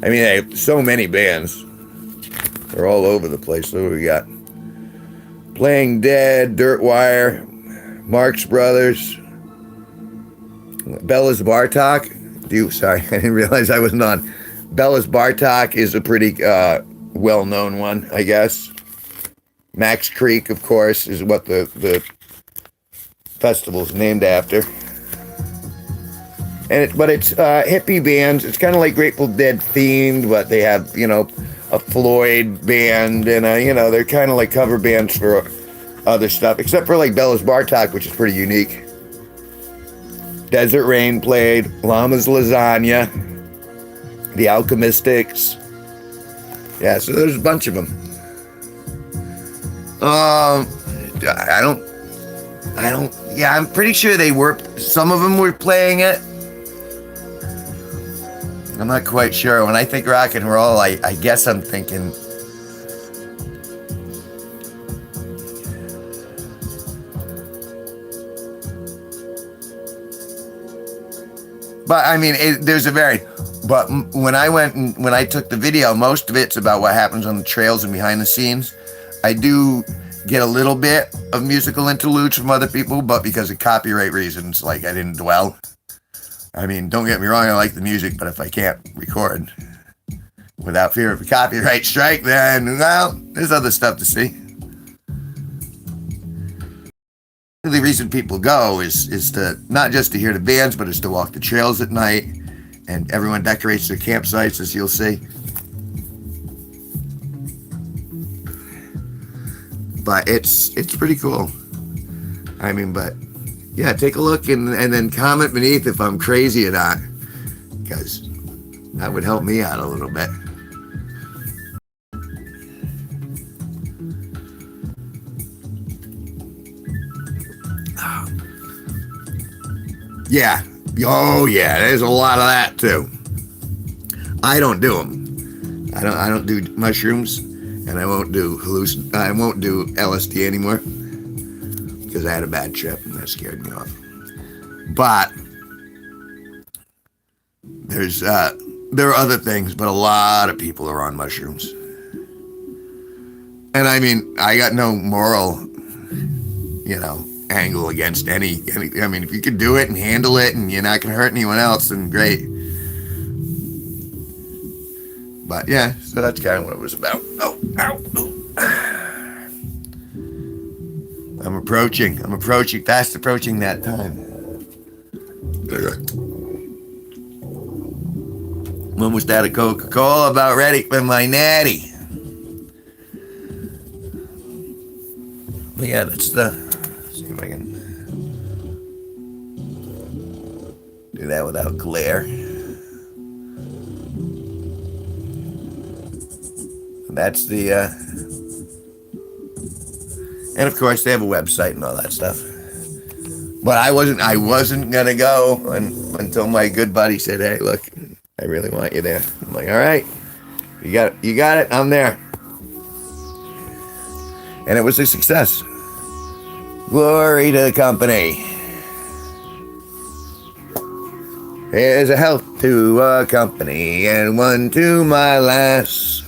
I have so many bands. They're all over the place. What do we got? Playing Dead, Dirt Wire, Marx Brothers, Bella's Bartok. Sorry, I didn't realize I wasn't on. Bella's Bartok is a pretty well-known one, I guess. Max Creek, of course, is what the festival's named after. But it's hippie bands. It's kind of like Grateful Dead themed, but they have, a Floyd band, and they're kind of like cover bands for other stuff, except for Bella's Bartok, which is pretty unique. Desert Rain played, Llama's Lasagna, The Alchemistics. Yeah, so there's a bunch of them. I'm pretty sure some of them were playing it. I'm not quite sure. When I think rock and roll, I guess I'm thinking... But there's a very. But when I took the video, most of it's about what happens on the trails and behind the scenes. I do get a little bit of musical interludes from other people, but because of copyright reasons, I didn't dwell. Don't get me wrong, I like the music, but if I can't record without fear of a copyright strike, then, well, there's other stuff to see. The reason people go is to not just to hear the bands, but is to walk the trails at night, and everyone decorates their campsites, as you'll see. But it's pretty cool. But yeah, take a look and then comment beneath if I'm crazy or not, because that would help me out a little bit. Yeah. Oh yeah, there's a lot of that too. I don't do them. I don't do mushrooms, and I won't do LSD anymore because I had a bad trip and that scared me off. But there are other things, but a lot of people are on mushrooms. And I got no moral, angle against any. If you could do it and handle it and you're not going to hurt anyone else, then great. But yeah, so that's kind of what it was about. Oh, ow. I'm approaching, fast approaching that time. Almost out of Coca-Cola, about ready for my natty. But yeah, let's see if I can do that without glare. That's the, and of course they have a website and all that stuff. But I wasn't gonna go until my good buddy said, "Hey, look, I really want you there." I'm like, "All right, you got it. I'm there," and it was a success. Glory to the company. Here's a health to a company and one to my lass.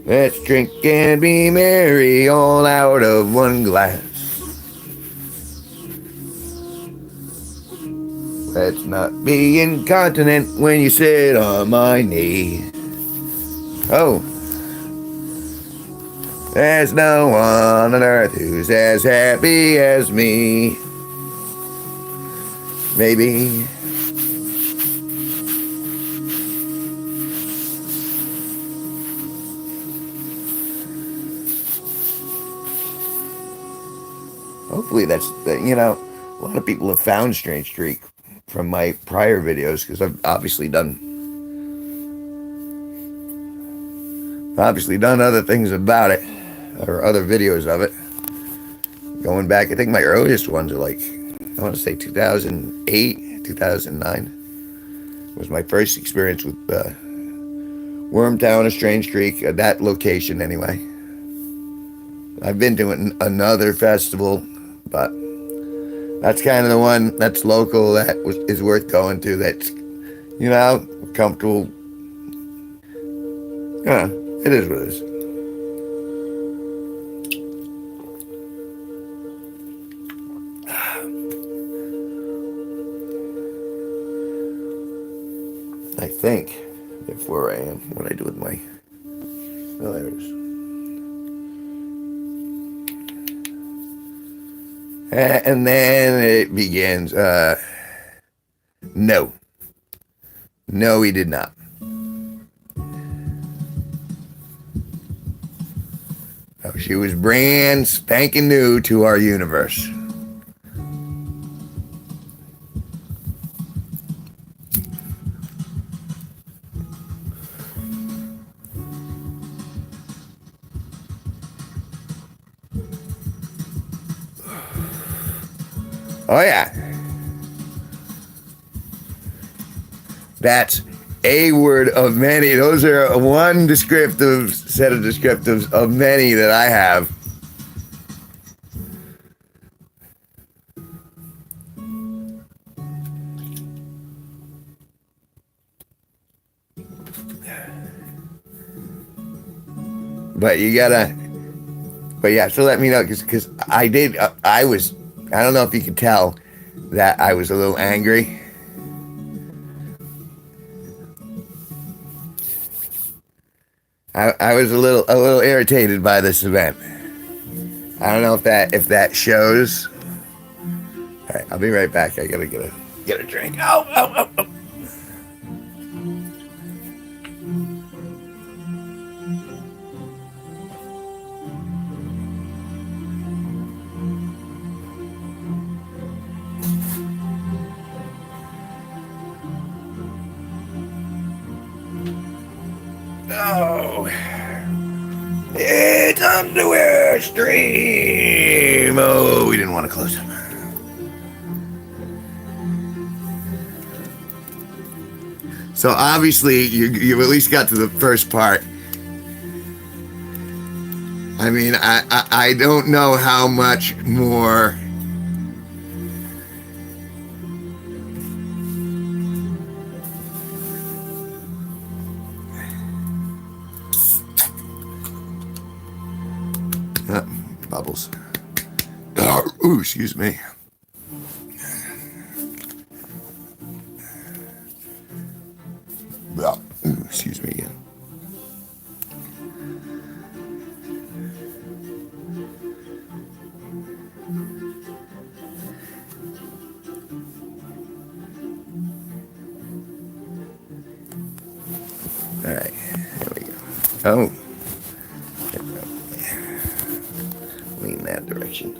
Let's drink and be merry all out of one glass. Let's not be incontinent when you sit on my knee. Oh, there's no one on earth who's as happy as me. Maybe. Hopefully that's, a lot of people have found Strange Streak from my prior videos because I've obviously done other things about it or other videos of it. Going back, I think my earliest ones are like, I want to say 2008, 2009 was my first experience with Wormtown or Strange Creek, that location anyway. I've been to another festival, but that's kind of the one that's local that is worth going to. That's, comfortable. Yeah, it is what it is. I think, if where I am, what I do with my, oh, there it is. And then it begins. No, he did not. Oh, she was brand spanking new to our universe. Oh, yeah. That's a word of many. Those are one descriptive set of descriptives of many that I have. But yeah, so let me know, because I don't know if you could tell that I was a little angry. I was a little irritated by this event. I don't know if that shows. All right, I'll be right back. I gotta get a drink. Oh. Oh, it's underwear stream. Oh, we didn't want to close it. So obviously you've at least got to the first part. I mean, I don't know how much more. Bubbles. Ooh, excuse me. Ooh, excuse me again. All right, here we go. Oh, lean that direction.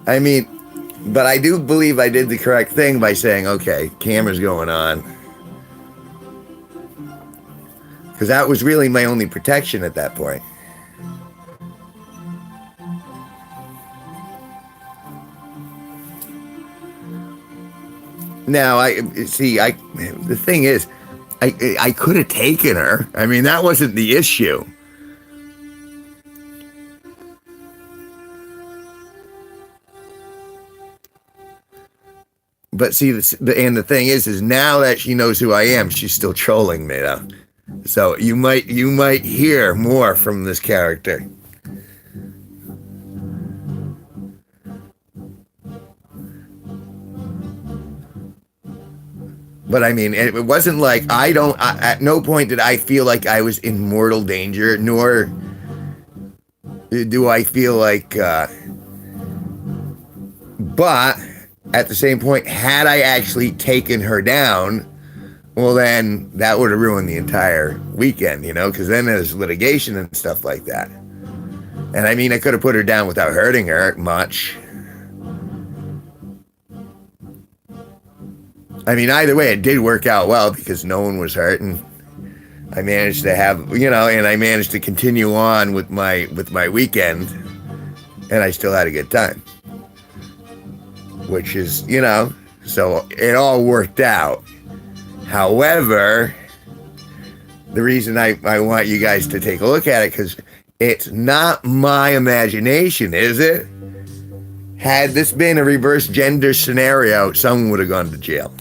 I mean, But I do believe I did the correct thing by saying, okay, camera's going on. Because that was really my only protection at that point. Now, the thing is, I could have taken her. I mean, that wasn't the issue. But see, the thing is now that she knows who I am, she's still trolling me though. So you might hear more from this character. But I mean, it wasn't like at no point did I feel like I was in mortal danger, nor do I feel like, but at the same point, had I actually taken her down, well, then that would have ruined the entire weekend, because then there's litigation and stuff like that. And I mean, I could have put her down without hurting her much. I mean, either way, it did work out well because no one was hurt, and I managed to have, and I managed to continue on with my weekend, and I still had a good time. Which is, so it all worked out. However, the reason I want you guys to take a look at it, because it's not my imagination, is it? Had this been a reverse gender scenario, someone would have gone to jail.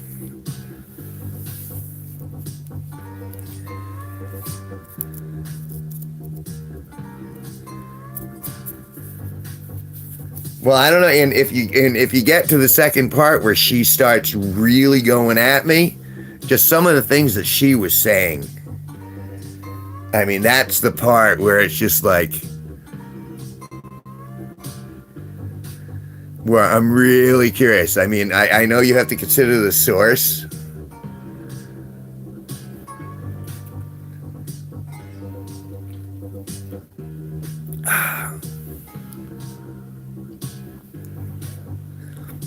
Well, I don't know, and if you get to the second part where she starts really going at me, just some of the things that she was saying, I mean, that's the part where it's just like, where I'm really curious. I mean, I know you have to consider the source.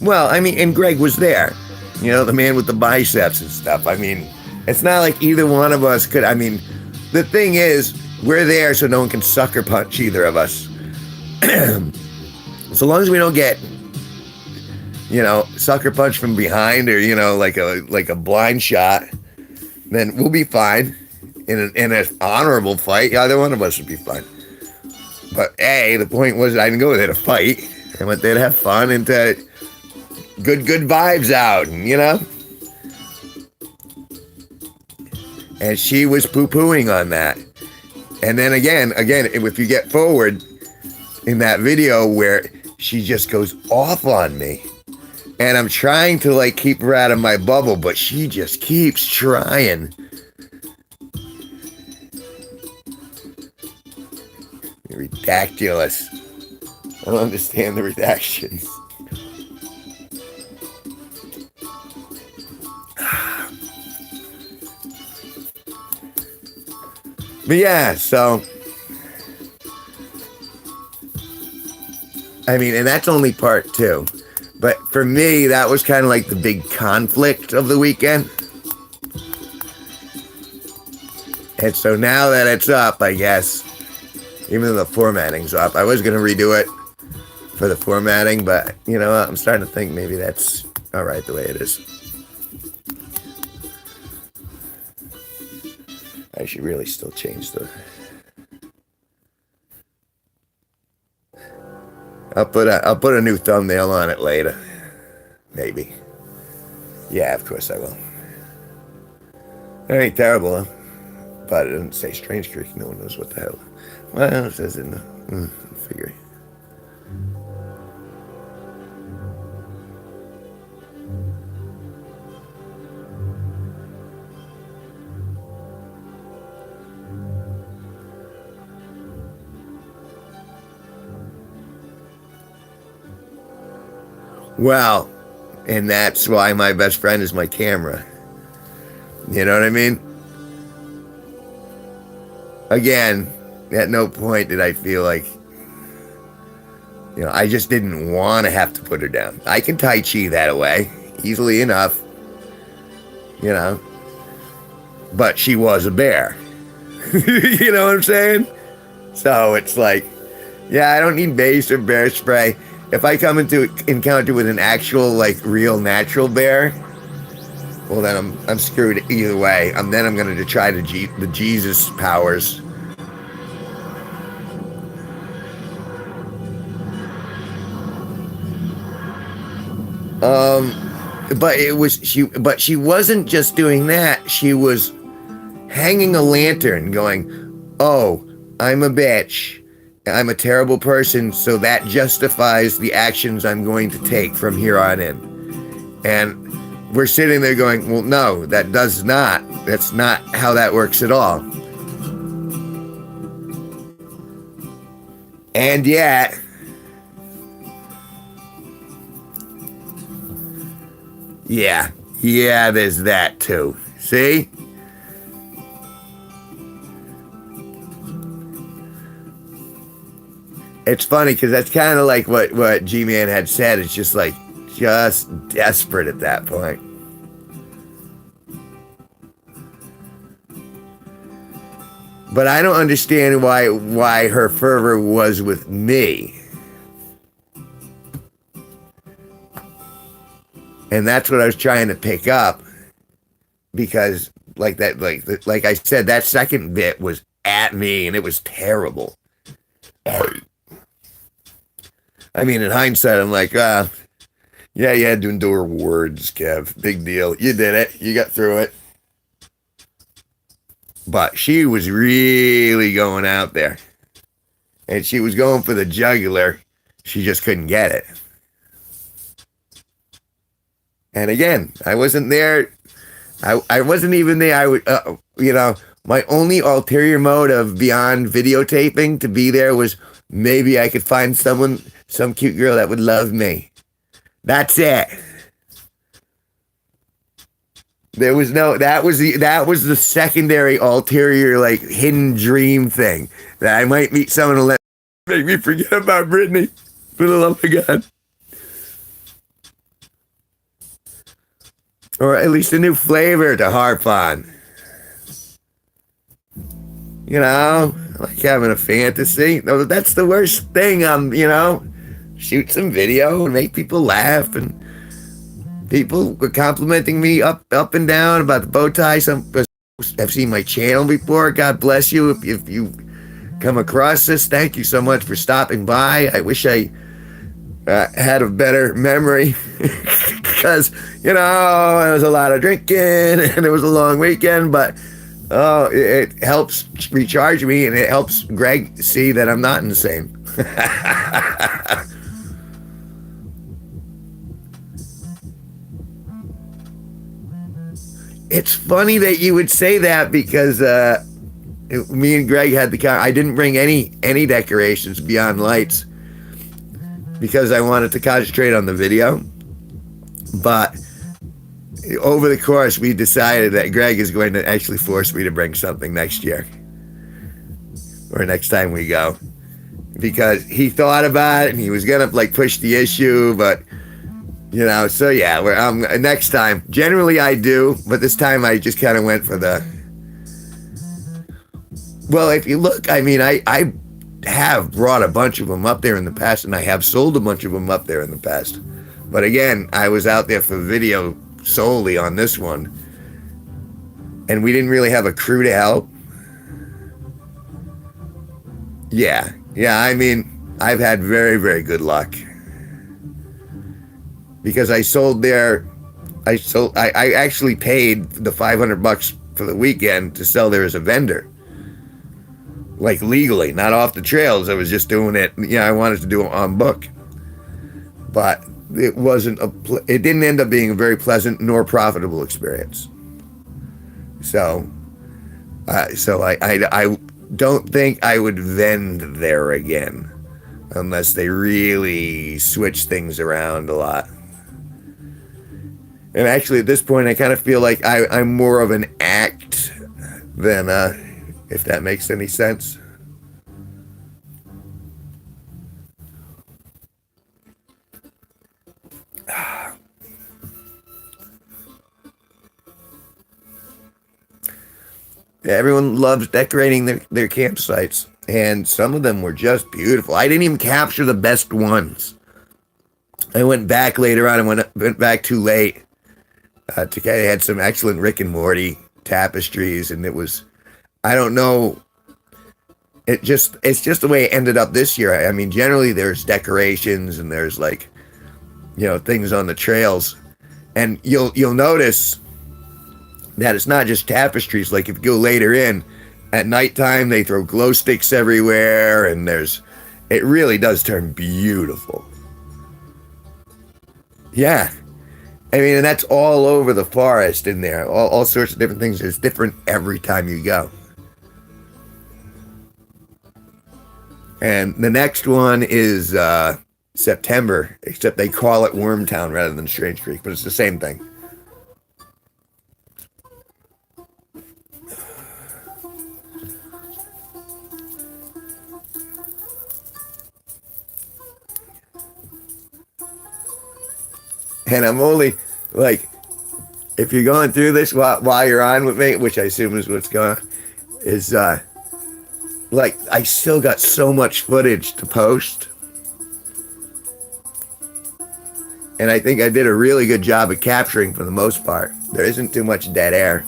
Well, I mean, and Greg was there, the man with the biceps and stuff. I mean, it's not like either one of us could. I mean, the thing is, we're there so no one can sucker punch either of us. So long as we don't get, sucker punch from behind or, like a blind shot, then we'll be fine. In an honorable fight, either one of us would be fine. But the point was I didn't go there to fight. I went there to have fun and to good vibes out, and she was poo-pooing on that. And then again, if you get forward in that video where she just goes off on me, and I'm trying to like keep her out of my bubble, but she just keeps trying. Ridiculous. I don't understand the redactions. But yeah, so I mean, and that's only part 2. But for me, that was kind of like the big conflict of the weekend. And so now that it's up, I guess, even though the formatting's up, I was going to redo it for the formatting, but you know what? I'm starting to think maybe that's all right the way it is. I should really still change the... I'll put a new thumbnail on it later. Maybe. Yeah, of course I will. It ain't terrible, huh? But it doesn't say Strange Creek. No one knows what the hell. Well, it says in the... figure. Well, and that's why my best friend is my camera. You know what I mean? Again, at no point did I feel like You know, I just didn't want to have to put her down. I can Tai Chi that away easily enough, you know. But she was a bear. You know what I'm saying? So it's like, yeah, I don't need base or bear spray. If I come into encounter with an actual, like, real natural bear, well, then I'm screwed either way. Then I'm going to try the Jesus powers. But she wasn't just doing that. She was hanging a lantern going, "Oh, I'm a bitch. I'm a terrible person, so that justifies the actions I'm going to take from here on in." And we're sitting there going, "Well, no, that does not. That's not how that works at all." And yet, yeah, there's that too. See? It's funny because that's kind of like what G-Man had said. It's just like, just desperate at that point. But I don't understand why her fervor was with me. And that's what I was trying to pick up, because like I said, that second bit was at me and it was terrible. I mean, in hindsight, I'm like, yeah, you had to endure words, Kev. Big deal. You did it. You got through it. But she was really going out there. And she was going for the jugular. She just couldn't get it. And again, I wasn't there. I wasn't even there. I would, my only ulterior motive beyond videotaping to be there was maybe I could find some cute girl that would love me. That's it. There was no, that was the secondary ulterior, like, hidden dream thing, that I might meet someone who make me forget about Brittany, for the love of God. Or at least a new flavor to harp on. You know, like having a fantasy. No, that's the worst thing. Shoot some video and make people laugh, and people were complimenting me up and down about the bow tie. Some have seen my channel before. God bless you if you come across this. Thank you so much for stopping by. I wish I had a better memory because there was a lot of drinking and it was a long weekend, but it helps recharge me, and it helps Greg see that I'm not insane. It's funny that you would say that, because me and Greg had I didn't bring any decorations beyond lights because I wanted to concentrate on the video. But over the course, we decided that Greg is going to actually force me to bring something next year, or next time we go, because he thought about it and he was gonna push the issue, but so yeah, next time. Generally I do, but this time I just kind of went for the. Well, if you look, I mean, I have brought a bunch of them up there in the past, and I have sold a bunch of them up there in the past. But again, I was out there for video solely on this one, and we didn't really have a crew to help. Yeah, I mean, I've had very, very good luck, because I actually paid the $500 for the weekend to sell there as a vendor, like legally, not off the trails. I was just doing it. I wanted to do it on book, but it didn't end up being a very pleasant nor profitable experience. So I don't think I would vend there again unless they really switch things around a lot. And actually, at this point, I kind of feel like I'm more of an act than, if that makes any sense. Everyone loves decorating their campsites, and some of them were just beautiful. I didn't even capture the best ones. I went back later on and went back too late. I had some excellent Rick and Morty tapestries, and it was, I don't know, it's just the way it ended up this year. I mean, generally there's decorations and there's like, things on the trails, and you'll notice that it's not just tapestries. Like if you go later in at nighttime, they throw glow sticks everywhere, and it really does turn beautiful. Yeah. I mean, and that's all over the forest in there. All sorts of different things. It's different every time you go. And the next one is September, except they call it Wormtown rather than Strange Creek, but it's the same thing. And I'm only like, if you're going through this while you're on with me, which I assume is what's going on, is like I still got so much footage to post, and I think I did a really good job of capturing for the most part. There isn't too much dead air.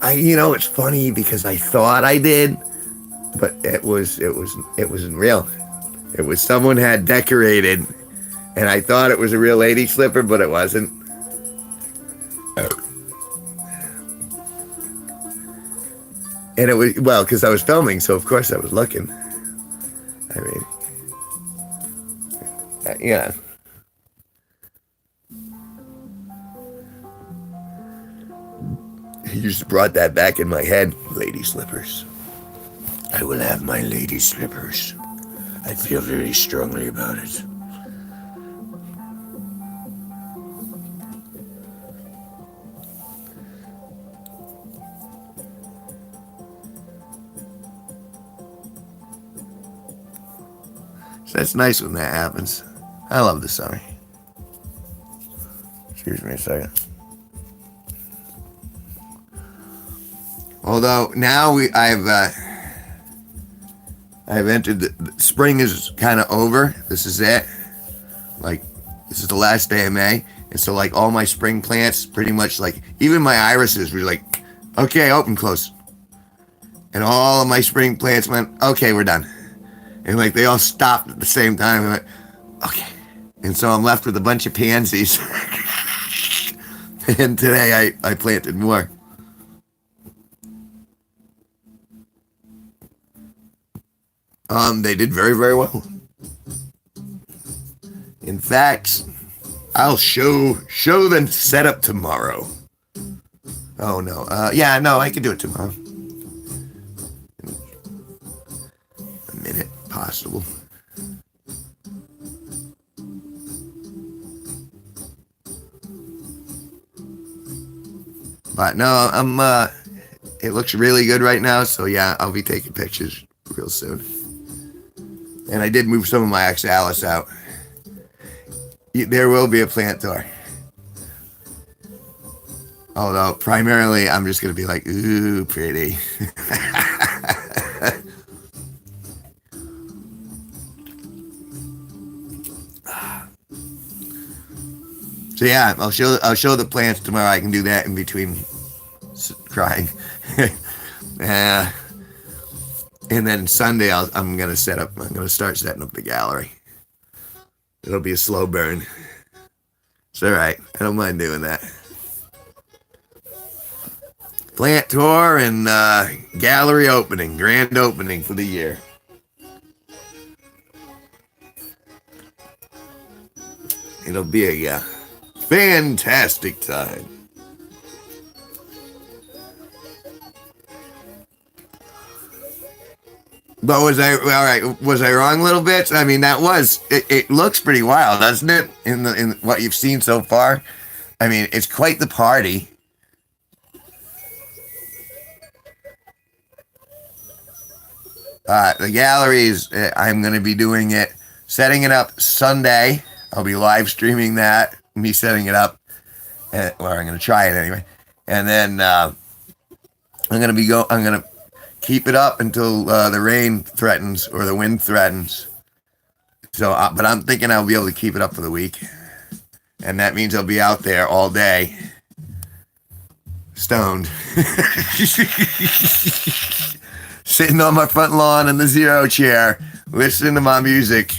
It's funny because I thought I did, but it wasn't real. It was someone had decorated, and I thought it was a real lady slipper, but it wasn't. And it was, well, because I was filming, so of course I was looking. I mean, yeah. You just brought that back in my head. Lady slippers. I will have my lady slippers. I feel very strongly about it. So that's nice when that happens. I love the summer. Excuse me a second. Although now I've entered the spring is kind of over. This is it. Like, this is the last day of May, and so like all my spring plants, pretty much like even my irises were like, okay, open, close, and all of my spring plants went, okay, we're done, and like they all stopped at the same time. And went, okay, and so I'm left with a bunch of pansies, and today I planted more. They did very, very well. In fact, I'll show the setup tomorrow. Oh no, yeah, no, I can do it tomorrow. A minute, possible. But no, it looks really good right now, so yeah, I'll be taking pictures real soon. And I did move some of my oxalis out. There will be a plant tour. Although, primarily, I'm just going to be like, ooh, pretty. So yeah, I'll show the plants tomorrow. I can do that in between crying. And then Sunday, I'm gonna start setting up the gallery. It'll be a slow burn. It's all right. I don't mind doing that. Plant tour and gallery opening, grand opening for the year. It'll be a fantastic time. But was I wrong, little bits? I mean, it looks pretty wild, doesn't it? In what you've seen so far, I mean, it's quite the party. The galleries, I'm going to be doing it setting it up Sunday. I'll be live streaming that, me setting it up, or I'm going to try it anyway. And then I'm going to keep it up until the rain threatens or the wind threatens. So, but I'm thinking I'll be able to keep it up for the week. And that means I'll be out there all day, stoned. Sitting on my front lawn in the zero chair, listening to my music.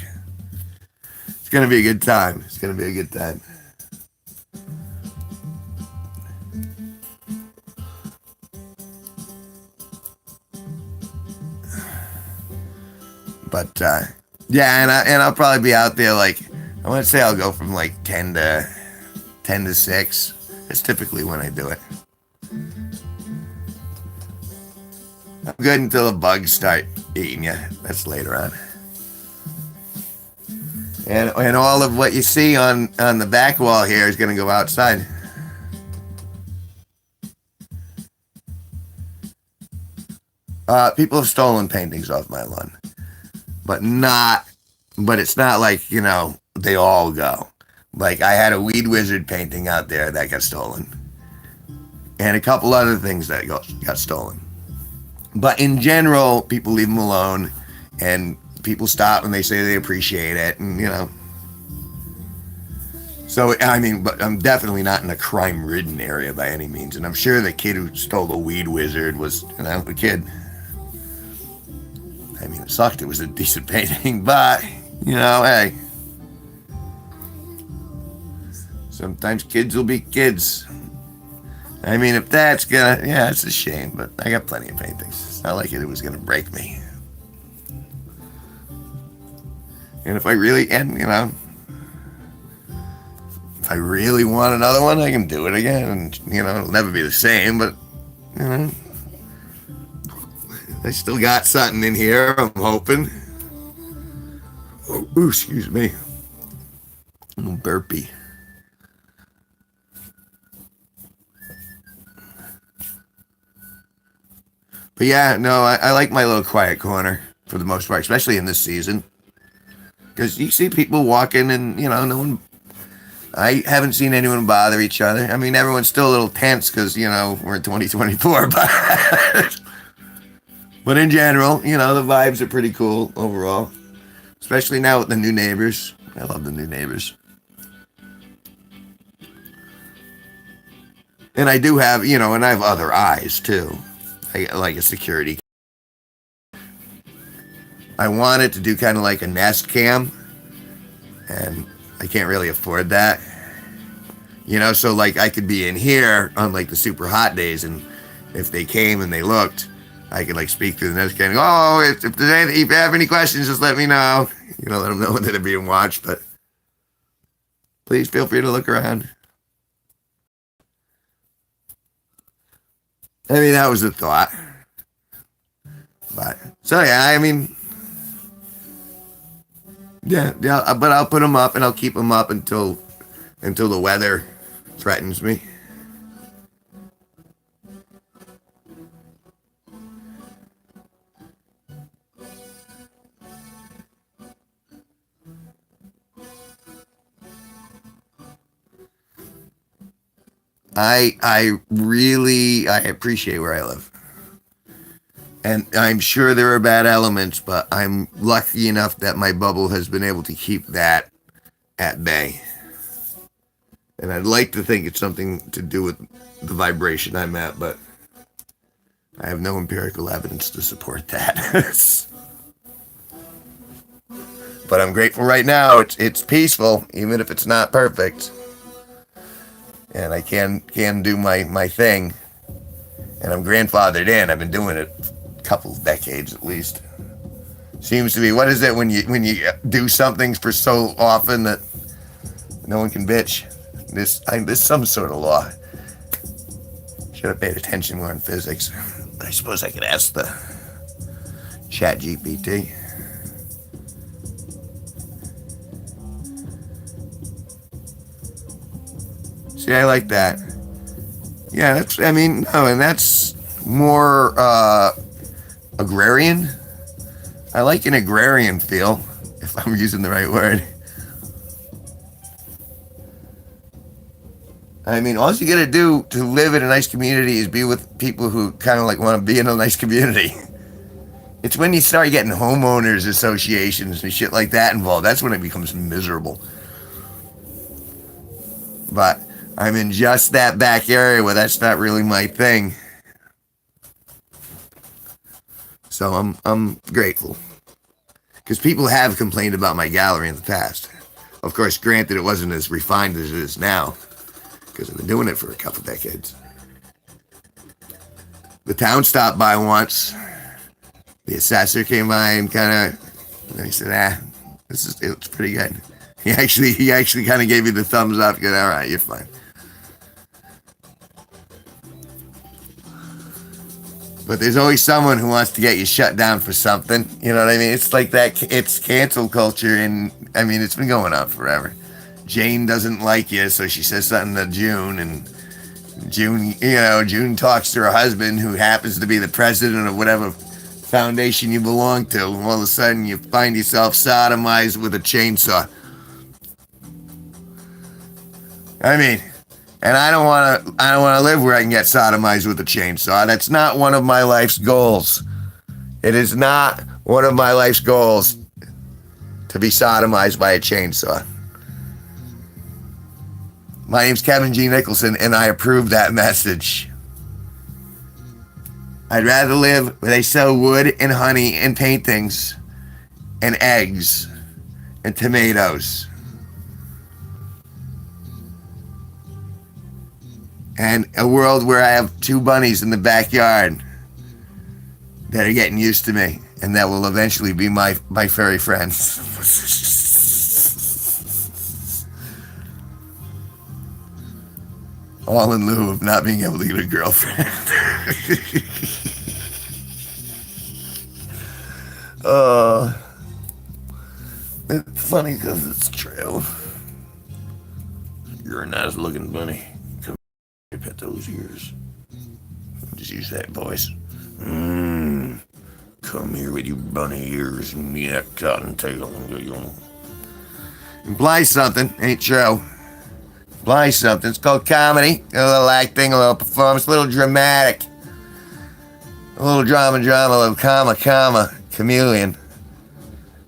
It's going to be a good time. It's going to be a good time. But, yeah, and I'll probably be out there like, I want to say I'll go from like 10 to 6. That's typically when I do it. I'm good until the bugs start eating you. That's later on. And all of what you see on the back wall here is going to go outside. People have stolen paintings off my lawn. But it's not like, they all go. Like, I had a Weed Wizard painting out there that got stolen. And a couple other things that got stolen. But in general, people leave them alone. And people stop and they say they appreciate it. And, So, but I'm definitely not in a crime-ridden area by any means. And I'm sure the kid who stole the Weed Wizard was, a kid. It sucked. It was a decent painting. But, hey. Sometimes kids will be kids. If that's it's a shame, but I got plenty of paintings. It's not like it was gonna break me. And if I really, if I really want another one, I can do it again. And, it'll never be the same, but, I still got something in here, I'm hoping. Oh, excuse me. I'm burpy. But yeah, no, I like my little quiet corner for the most part, especially in this season. Because you see people walking and, no one... I haven't seen anyone bother each other. Everyone's still a little tense because, we're in 2024. But in general, the vibes are pretty cool overall. Especially now with the new neighbors. I love the new neighbors. And I do have, and I have other eyes too. Like a security. I wanted to do kind of like a Nest cam, and I can't really afford that. So like I could be in here on like the super hot days, and if they came and they looked, I could like speak through the Nest cam and go, oh, if there's anything, if you have any questions, just let me know. Let them know that they're being watched, but please feel free to look around. That was the thought. But, so yeah, yeah, but I'll put them up and I'll keep them up until the weather threatens me. I really appreciate where I live. And I'm sure there are bad elements, but I'm lucky enough that my bubble has been able to keep that at bay. And I'd like to think it's something to do with the vibration I'm at, but I have no empirical evidence to support that. But I'm grateful right now. It's peaceful, even if it's not perfect. And I can do my thing. And I'm grandfathered in. I've been doing it a couple of decades at least. Seems to be, what is it when you do something for so often that no one can bitch? There's some sort of law. Should have paid attention more in physics. I suppose I could ask the Chat GPT. See, I like that. Yeah, and that's more agrarian. I like an agrarian feel. if I'm using the right word. I mean, all you gotta do to live in a nice community is be with people who kind of like want to be in a nice community. It's when you start getting homeowners associations and shit like that involved, that's when it becomes miserable. But I'm in just that back area where that's not really my thing. So I'm grateful. Because people have complained about my gallery in the past. Of course, granted, it wasn't as refined as it is now, because I've been doing it for a couple decades. The town stopped by once. The assessor came by and kind of, he said, it's pretty good. He actually kind of gave me the thumbs up. He goes, all right, you're fine. But there's always someone who wants to get you shut down for something. You know what I mean? It's like that. It's cancel culture, and I mean, it's been going on forever. Jane doesn't like you, so she says something to June, and June talks to her husband, who happens to be the president of whatever foundation you belong to. And all of a sudden, you find yourself sodomized with a chainsaw. I mean, and I don't want to live where I can get sodomized with a chainsaw. That's not one of my life's goals. It is not one of my life's goals to be sodomized by a chainsaw. My name's Kevin G Nicholson, and I approve that message. I'd rather live where they sell wood and honey and paintings and eggs and tomatoes. And a world where I have 2 bunnies in the backyard that are getting used to me, and that will eventually be my furry friends. All in lieu of not being able to get a girlfriend. It's funny because it's true. You're a nice looking bunny. Come here, pet those ears. Just use that voice. Come here with your bunny ears and that cottontail. Implies something, ain't true. Implies something. It's called comedy. A little acting, a little performance, a little dramatic. A little drama, a little comma, chameleon.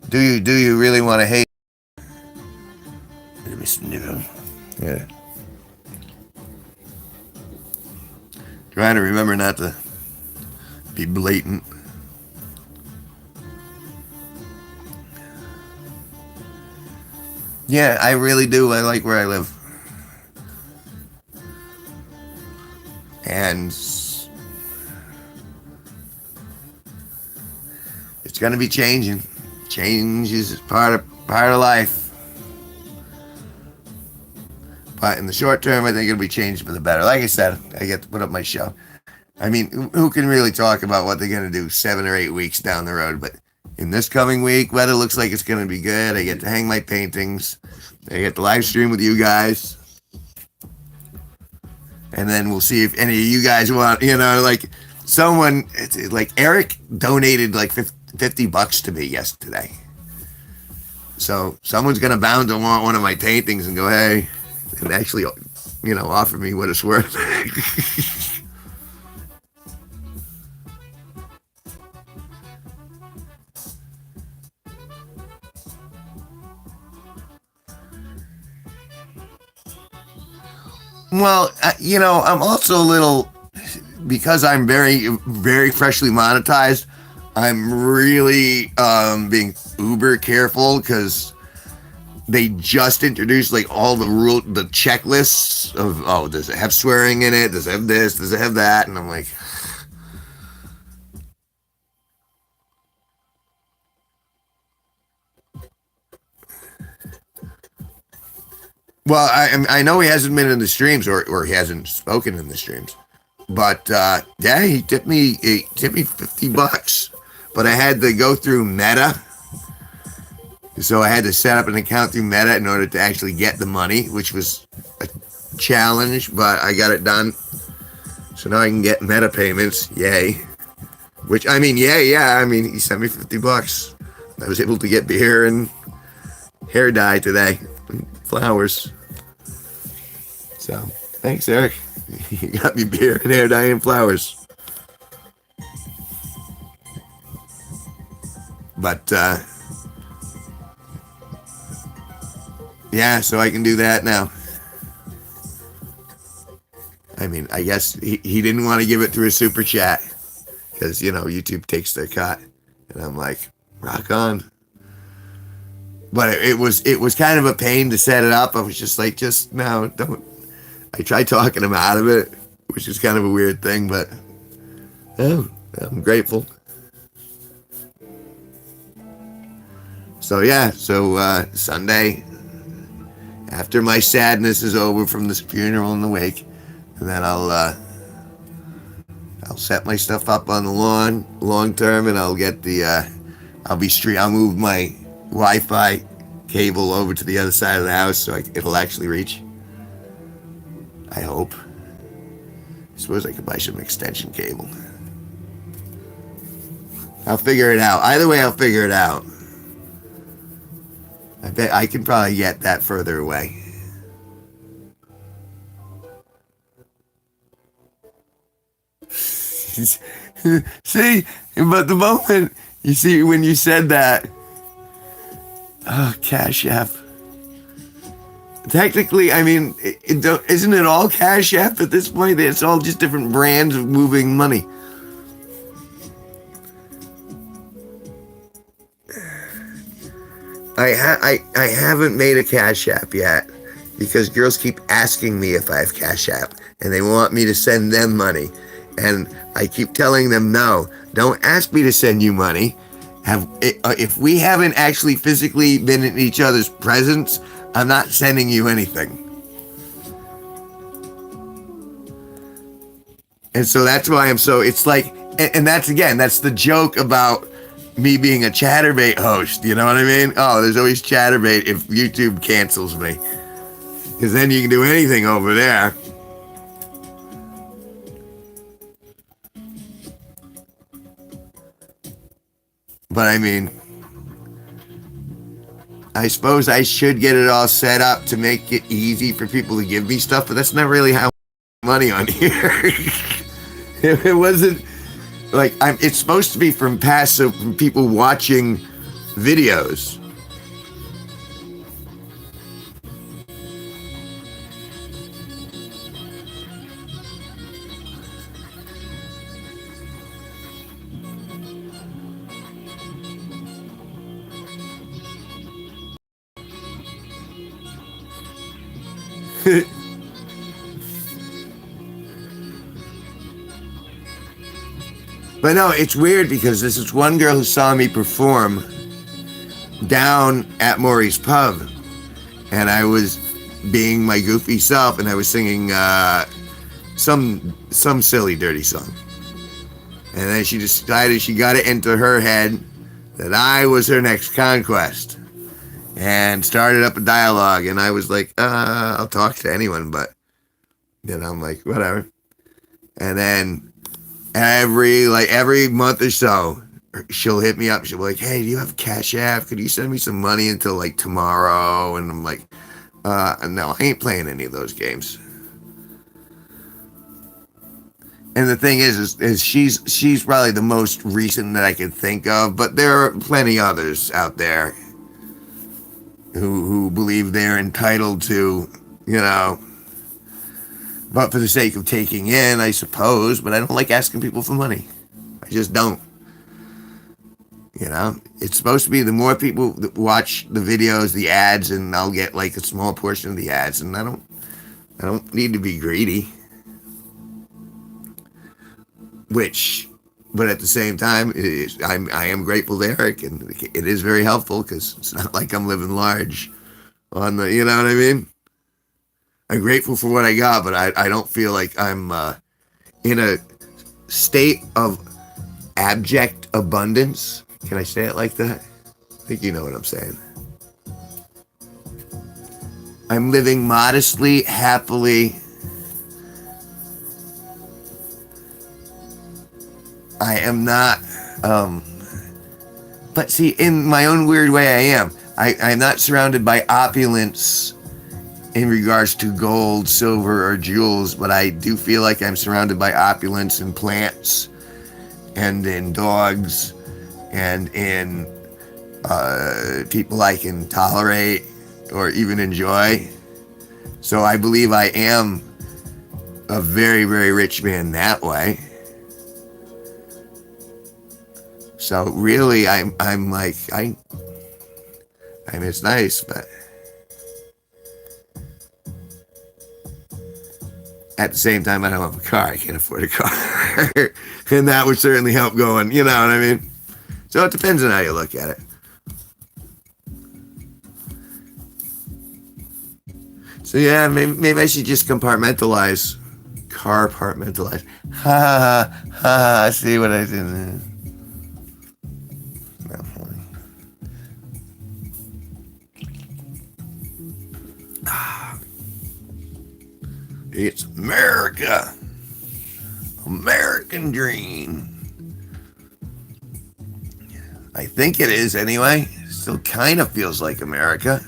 Do you really want to hate? Let me sniff him. Yeah. Trying to remember not to be blatant. Yeah, I really do. I like where I live. And it's going to be changing. Change is part of life. But in the short term, I think it'll be changed for the better. Like I said, I get to put up my show. I mean, who can really talk about what they're going to do 7 or 8 weeks down the road? But in this coming week, weather looks like it's going to be good. I get to hang my paintings. I get to live stream with you guys. And then we'll see if any of you guys want, like someone, like Eric donated like $50 to me yesterday. So someone's going to bound to want one of my paintings and go, hey, and actually, offer me what it's worth. Well, I'm also a little, because I'm very, very freshly monetized, I'm really being uber careful because they just introduced like all the the checklists of, does it have swearing in it? Does it have this? Does it have that? And I'm like, well, I know he hasn't been in the streams or he hasn't spoken in the streams, but yeah, he tipped me $50, but I had to go through Meta. So I had to set up an account through Meta in order to actually get the money, which was a challenge, but I got it done. So now I can get Meta payments. Yay. Which, I mean, yeah. I mean, he sent me $50. I was able to get beer and hair dye today. Flowers. So, thanks, Eric. You got me beer and hair dye and flowers. But, yeah, so I can do that now. I mean, I guess he didn't want to give it through a super chat because, you know, YouTube takes their cut. And I'm like, rock on. But it was kind of a pain to set it up. I was just like, no, don't. I tried talking him out of it, which is kind of a weird thing, but oh, I'm grateful. So yeah, Sunday, after my sadness is over from this funeral and the wake, and then I'll set my stuff up on the lawn long term, and I'll get I'll move my Wi-Fi cable over to the other side of the house so it'll actually reach. I hope. I suppose I could buy some extension cable. I'll figure it out. Either way, I'll figure it out. I bet I can probably get that further away. See, but the moment you see when you said that, Cash App. Technically, I mean, isn't it all Cash App at this point? It's all just different brands of moving money. I haven't made a Cash App yet because girls keep asking me if I have Cash App and they want me to send them money. And I keep telling them, no, don't ask me to send you money. If we haven't actually physically been in each other's presence, I'm not sending you anything. And so that's why it's like, and that's the joke about me being a Chatterbait host. You know what I mean? Oh, there's always Chatterbait if YouTube cancels me. Because then you can do anything over there. But I mean, I suppose I should get it all set up to make it easy for people to give me stuff, but that's not really how money on here. It wasn't like it's supposed to be from people watching videos. But no, it's weird because this is one girl who saw me perform down at Maury's Pub, and I was being my goofy self, and I was singing some silly dirty song. And then she decided she got it into her head that I was her next conquest, and started up a dialogue. And I was like, I'll talk to anyone, but then I'm like, whatever. And then every month or so, she'll hit me up. She'll be like, hey, do you have Cash App? Could you send me some money until like tomorrow? And I'm like, no, I ain't playing any of those games. And the thing is she's probably the most recent that I can think of, but there are plenty others out there who believe they're entitled to, you know, but for the sake of taking in, I suppose. But I don't like asking people for money. I just don't. You know, it's supposed to be the more people that watch the videos, the ads, and I'll get like a small portion of the ads, and I don't need to be greedy. But at the same time, I am grateful to Eric, and it is very helpful because it's not like I'm living large on the, you know what I mean? I'm grateful for what I got, but I don't feel like I'm in a state of abject abundance. Can I say it like that? I think you know what I'm saying. I'm living modestly, happily. I am not, but see, in my own weird way, I am. I'm not surrounded by opulence in regards to gold, silver, or jewels, but I do feel like I'm surrounded by opulence in plants and in dogs and in people I can tolerate or even enjoy. So I believe I am a very, very rich man that way. So really, I'm like, I mean, it's nice, but at the same time, I don't have a car. I can't afford a car. And that would certainly help going, you know what I mean? So it depends on how you look at it. So yeah, maybe I should just compartmentalize. Compartmentalize. Ha ha ha. See what I did there? It's America. American dream. I think it is anyway. Still kind of feels like America.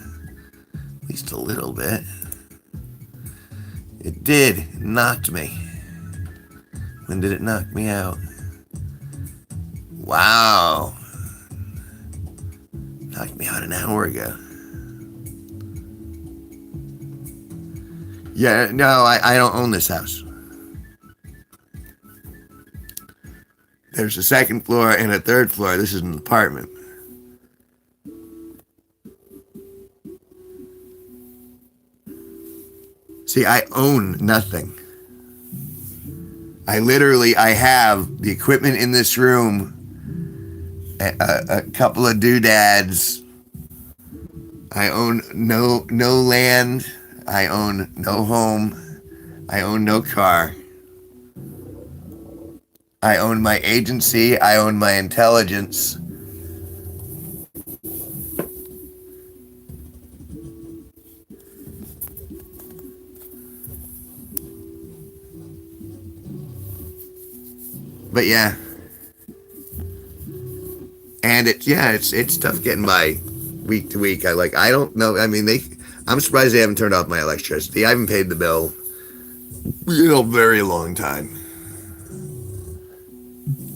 At least a little bit. It did. It knocked me. When did it knock me out? Wow. Knocked me out an hour ago. Yeah, no, I don't own this house. There's a second floor and a third floor. This is an apartment. See, I own nothing. I have the equipment in this room, a couple of doodads. I own no land. I own no home. I own no car. I own my agency. I own my intelligence. But yeah. And it's tough getting by week to week. I don't know. I mean, I'm surprised they haven't turned off my electricity. I haven't paid the bill in a very long time.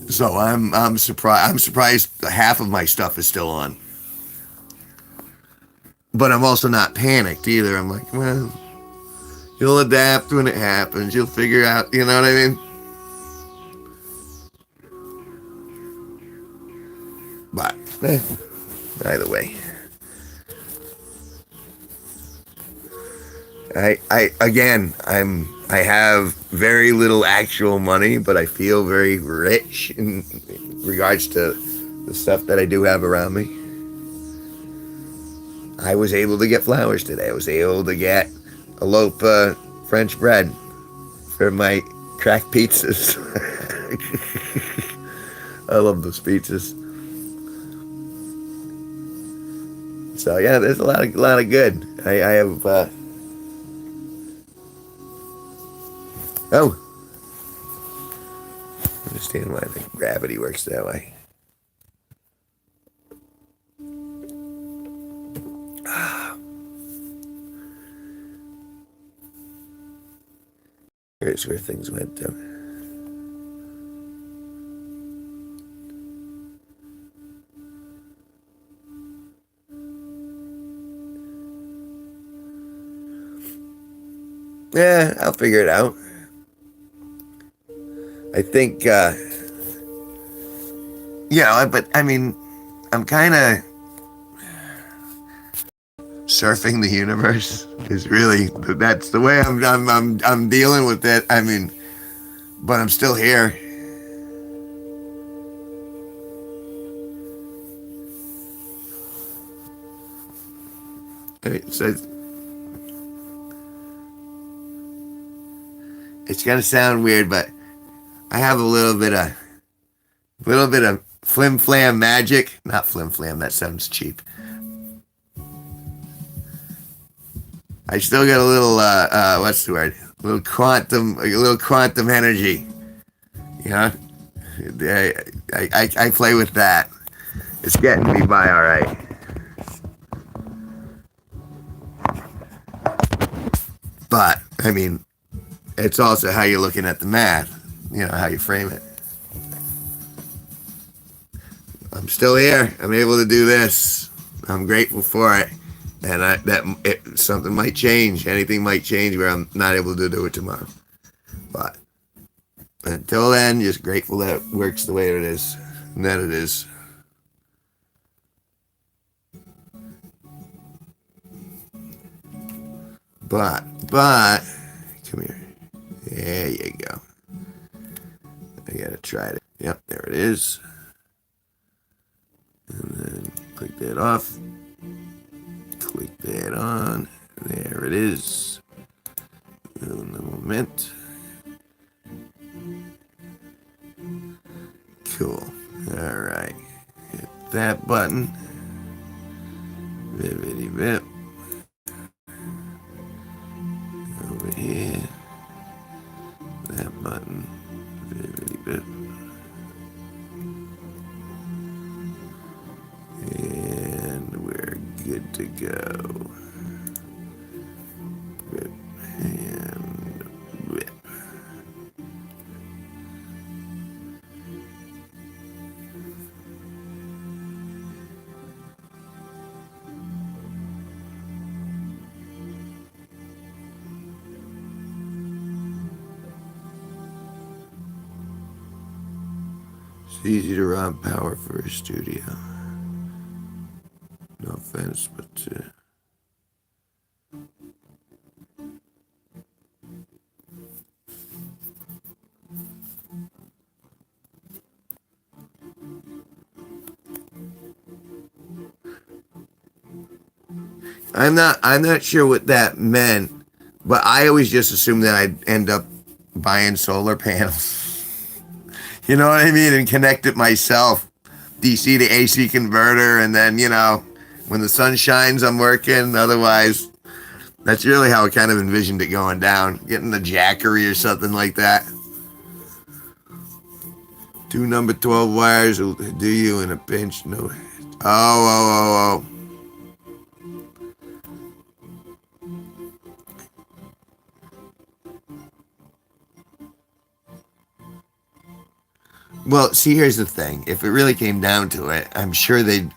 So I'm surprised. I'm surprised half of my stuff is still on. But I'm also not panicked either. I'm like, well, you'll adapt when it happens. You'll figure out. You know what I mean? But either way. I have very little actual money, but I feel very rich in regards to the stuff that I do have around me. I was able to get flowers today. I was able to get a loaf of French bread for my crack pizzas. I love those pizzas. So yeah, there's a lot of good. I have. Oh, I understand why I think gravity works that way. Here's where things went to. Yeah, I'll figure it out. I think, but I mean, I'm kind of surfing the universe is really, that's the way I'm dealing with it. I mean, but I'm still here. So it's gonna sound weird, but I have a little bit of flim flam magic. Not flim flam. That sounds cheap. I still got a little what's the word? A little quantum energy. You know, I play with that. It's getting me by all right. But I mean, it's also how you're looking at the math. You know how you frame it. I'm still here. I'm able to do this. I'm grateful for it. And something might change. Anything might change where I'm not able to do it tomorrow. But until then, just grateful that it works the way it is. And that it is. But, come here. There you go. I gotta try it. Yep, there it is. And then click that off. Click that on. There it is. Un moment. Cool. Alright. Hit that button. Bippity bip. Over here. That button. Bippity bip. And we're good to go. Whip and whip. It's easy to rob power for a studio. No offense, but I'm not sure what that meant, but I always just assumed that I'd end up buying solar panels. You know what I mean? And connect it myself. DC to AC converter, and then, when the sun shines, I'm working. Otherwise, that's really how I kind of envisioned it going down. Getting the Jackery or something like that. 2 number 12 wires will do you in a pinch. No. Oh. Well, see, here's the thing. If it really came down to it, I'm sure they'd,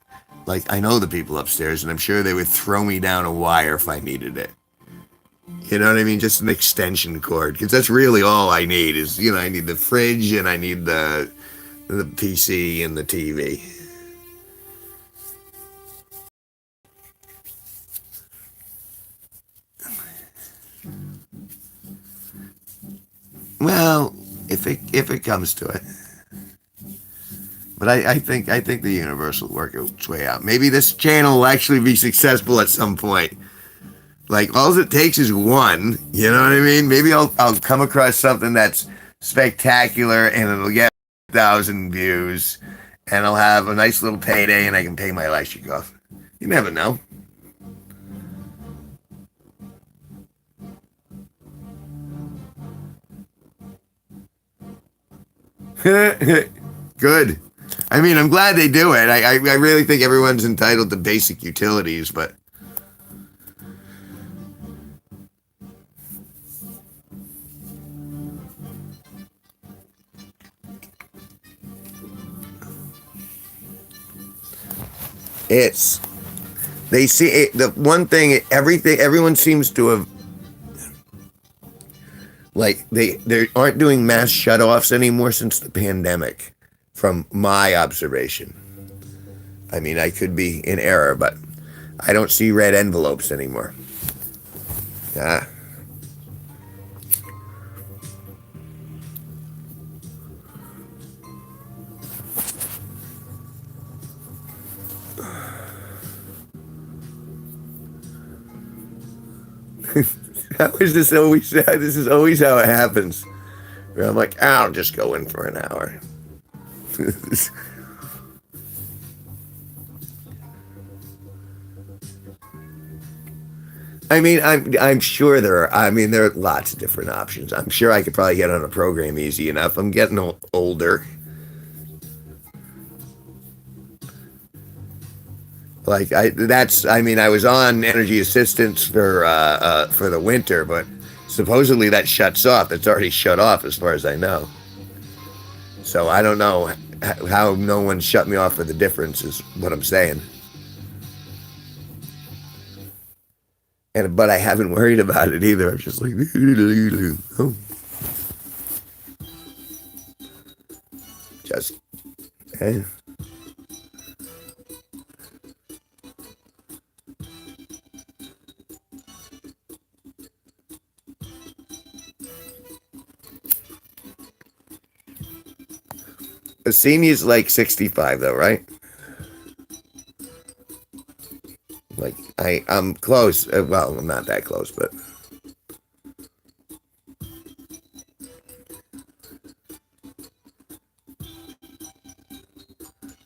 I know the people upstairs, and I'm sure they would throw me down a wire if I needed it. You know what I mean? Just an extension cord. Because that's really all I need is, I need the fridge, and I need the PC and the TV. Well, if it comes to it. But I think the universe will work its way out. Maybe this channel will actually be successful at some point. All it takes is one. You know what I mean? Maybe I'll come across something that's spectacular and it'll get 1,000 views, and I'll have a nice little payday and I can pay my electric off. You never know. Good. I mean, I'm glad they do it. I really think everyone's entitled to basic utilities, but they see it, the one thing, everyone seems to have, they aren't doing mass shutoffs anymore since the pandemic. From my observation. I mean, I could be in error, but I don't see red envelopes anymore. Ah. This is always how it happens. Where I'm like, I'll just go in for an hour. I mean, I'm sure there are lots of different options. I'm sure I could probably get on a program easy enough. I'm getting older. I was on energy assistance for the winter, but supposedly that shuts off. It's already shut off as far as I know. So I don't know how no one shut me off for the difference is what I'm saying. But I haven't worried about it either. I'm just like, oh, just, eh. A senior's like 65 though, right? Like I'm close. Well, I'm not that close, but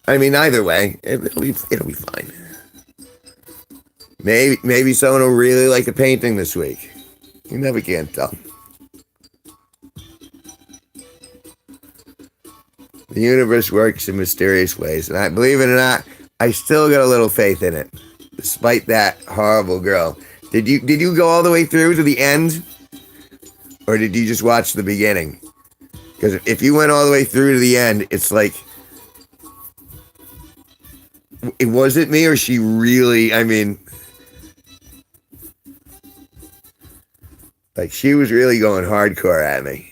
I mean, either way, it'll be fine. Maybe someone will really like a painting this week. You never can tell. The universe works in mysterious ways, and I believe it or not, I still got a little faith in it, despite that horrible girl. Did you go all the way through to the end, or did you just watch the beginning? Because if you went all the way through to the end, it's like, was it me or she really? I mean, like she was really going hardcore at me.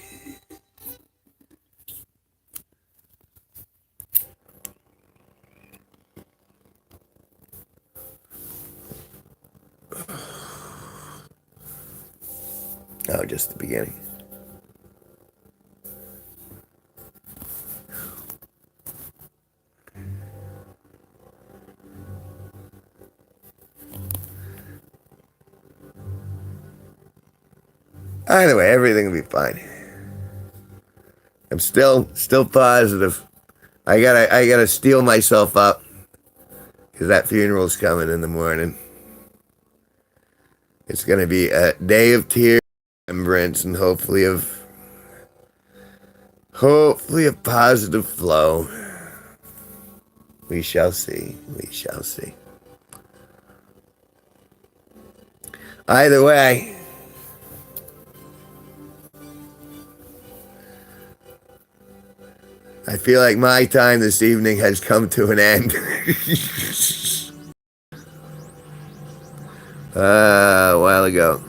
Oh, just the beginning. Either way, everything will be fine. I'm still positive. I gotta steel myself up because that funeral's coming in the morning. It's gonna be a day of tears, remembrance, and hopefully of positive flow. We shall see. We shall see. Either way, I feel like my time this evening has come to an end. A while ago.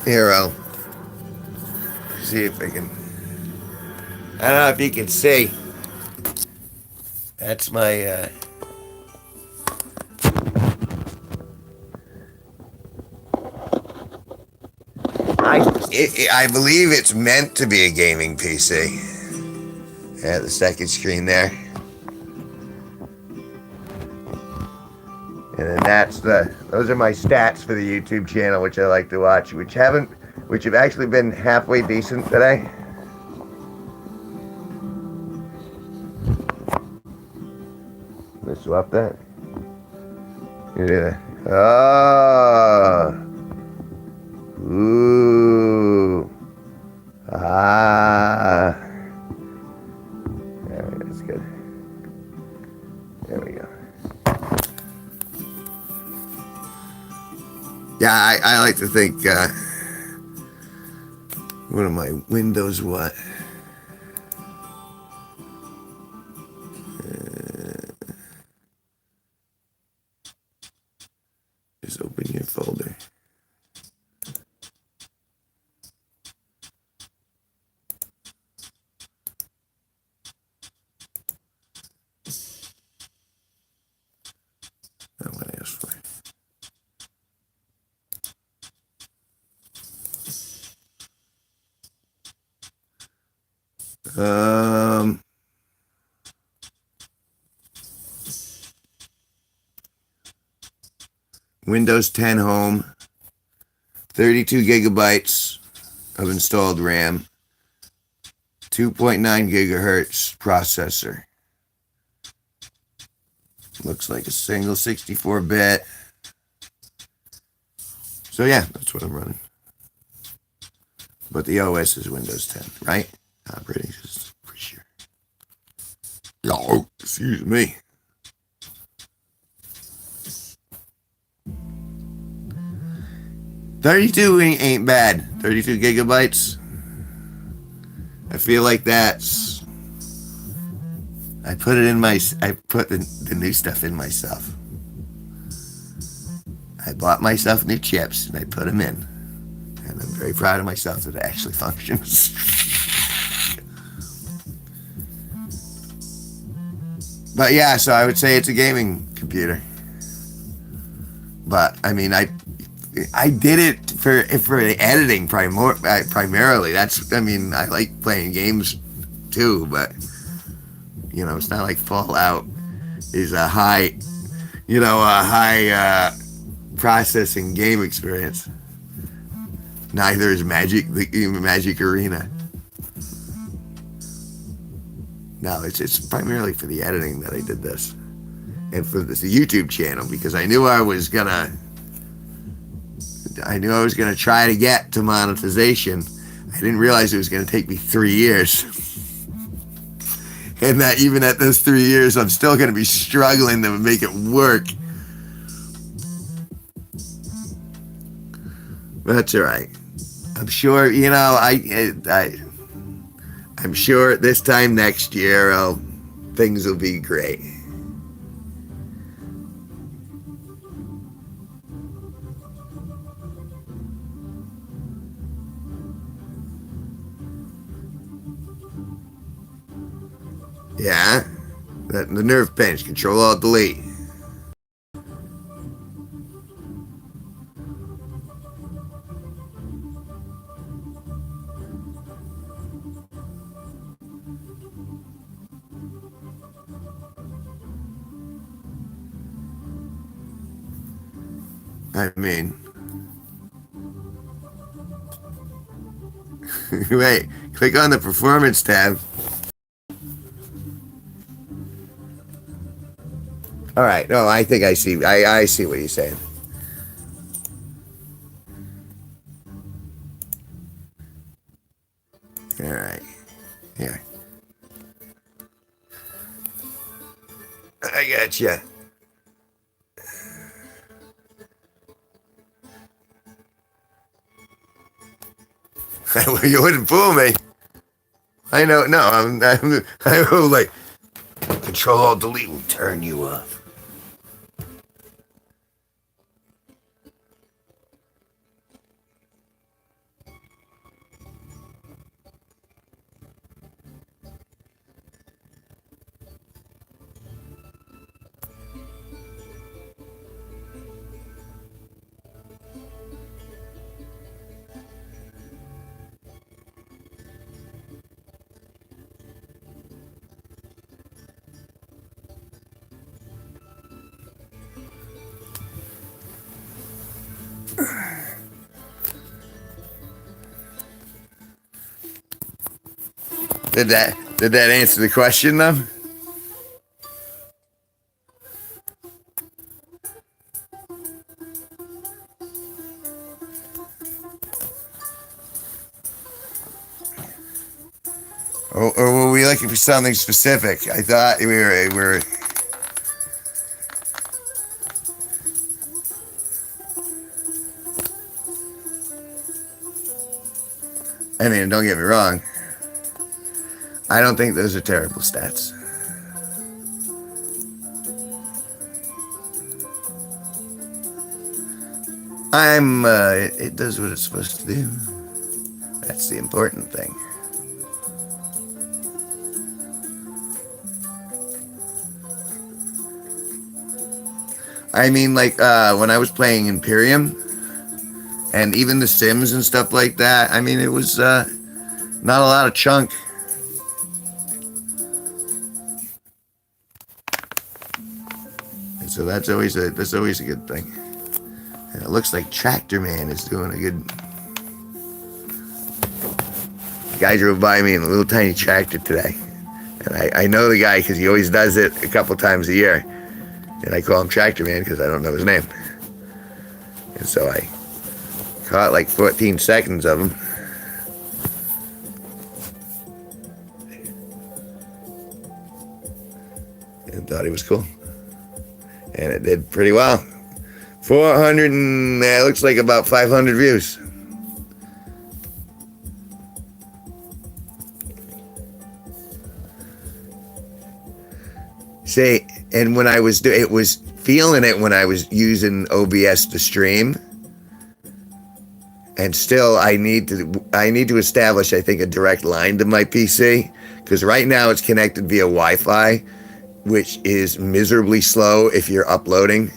Here, I'll see if I can. I don't know if you can see. That's my. I believe it's meant to be a gaming PC. Yeah, the second screen there. And then those are my stats for the YouTube channel, which I like to watch, which have actually been halfway decent today. Let's swap that. Yeah. Oh. Ooh. Ah. All right, that's good. There we go. Yeah, I like to think, what are my windows, what? Just open your folder. Not what I asked for. Windows 10 Home, 32 gigabytes of installed RAM, 2.9 gigahertz processor. Looks like a single 64-bit. So yeah, that's what I'm running. But the OS is Windows 10, right? Operating system, for sure. Oh, excuse me. 32 ain't bad. 32 gigabytes. I feel like that's. I put the new stuff in myself. I bought myself new chips and I put them in. And I'm very proud of myself that it actually functions. But yeah, so I would say it's a gaming computer. But I mean, I did it for the editing primarily. I like playing games too, but it's not like Fallout is a high processing game experience. Neither is Magic Arena. No, it's primarily for the editing that I did this, and for the YouTube channel, because I knew I was gonna try to get to monetization. I didn't realize it was gonna take me 3 years, and that even at those 3 years, I'm still gonna be struggling to make it work. That's all right. I'm sure, I'm sure this time next year, things will be great. Yeah, the nerve pinch, Control Alt Delete. I mean, wait, click on the Performance tab. All right, no, I think I see. I see what you're saying. All right, here. I got you. You wouldn't fool me. I know. No, I'm like Control Alt Delete will turn you off. Did that answer the question though? Or were we looking for something specific? I thought we were. I mean, don't get me wrong. I don't think those are terrible stats. It does what it's supposed to do. That's the important thing. I mean, like, when I was playing Imperium, and even The Sims and stuff like that, I mean, it was, not a lot of chunk. And so that's always a good thing. And it looks like Tractor Man is doing a good. The guy drove by me in a little tiny tractor today, and I know the guy because he always does it a couple times a year, and I call him Tractor Man because I don't know his name. And so I caught like 14 seconds of him. And thought he was cool. And it did pretty well. 400 and it looks like about 500 views. See, and when I was it was feeling it when I was using OBS to stream. And still, I need to establish, I think, a direct line to my PC, because right now it's connected via Wi-Fi, which is miserably slow if you're uploading.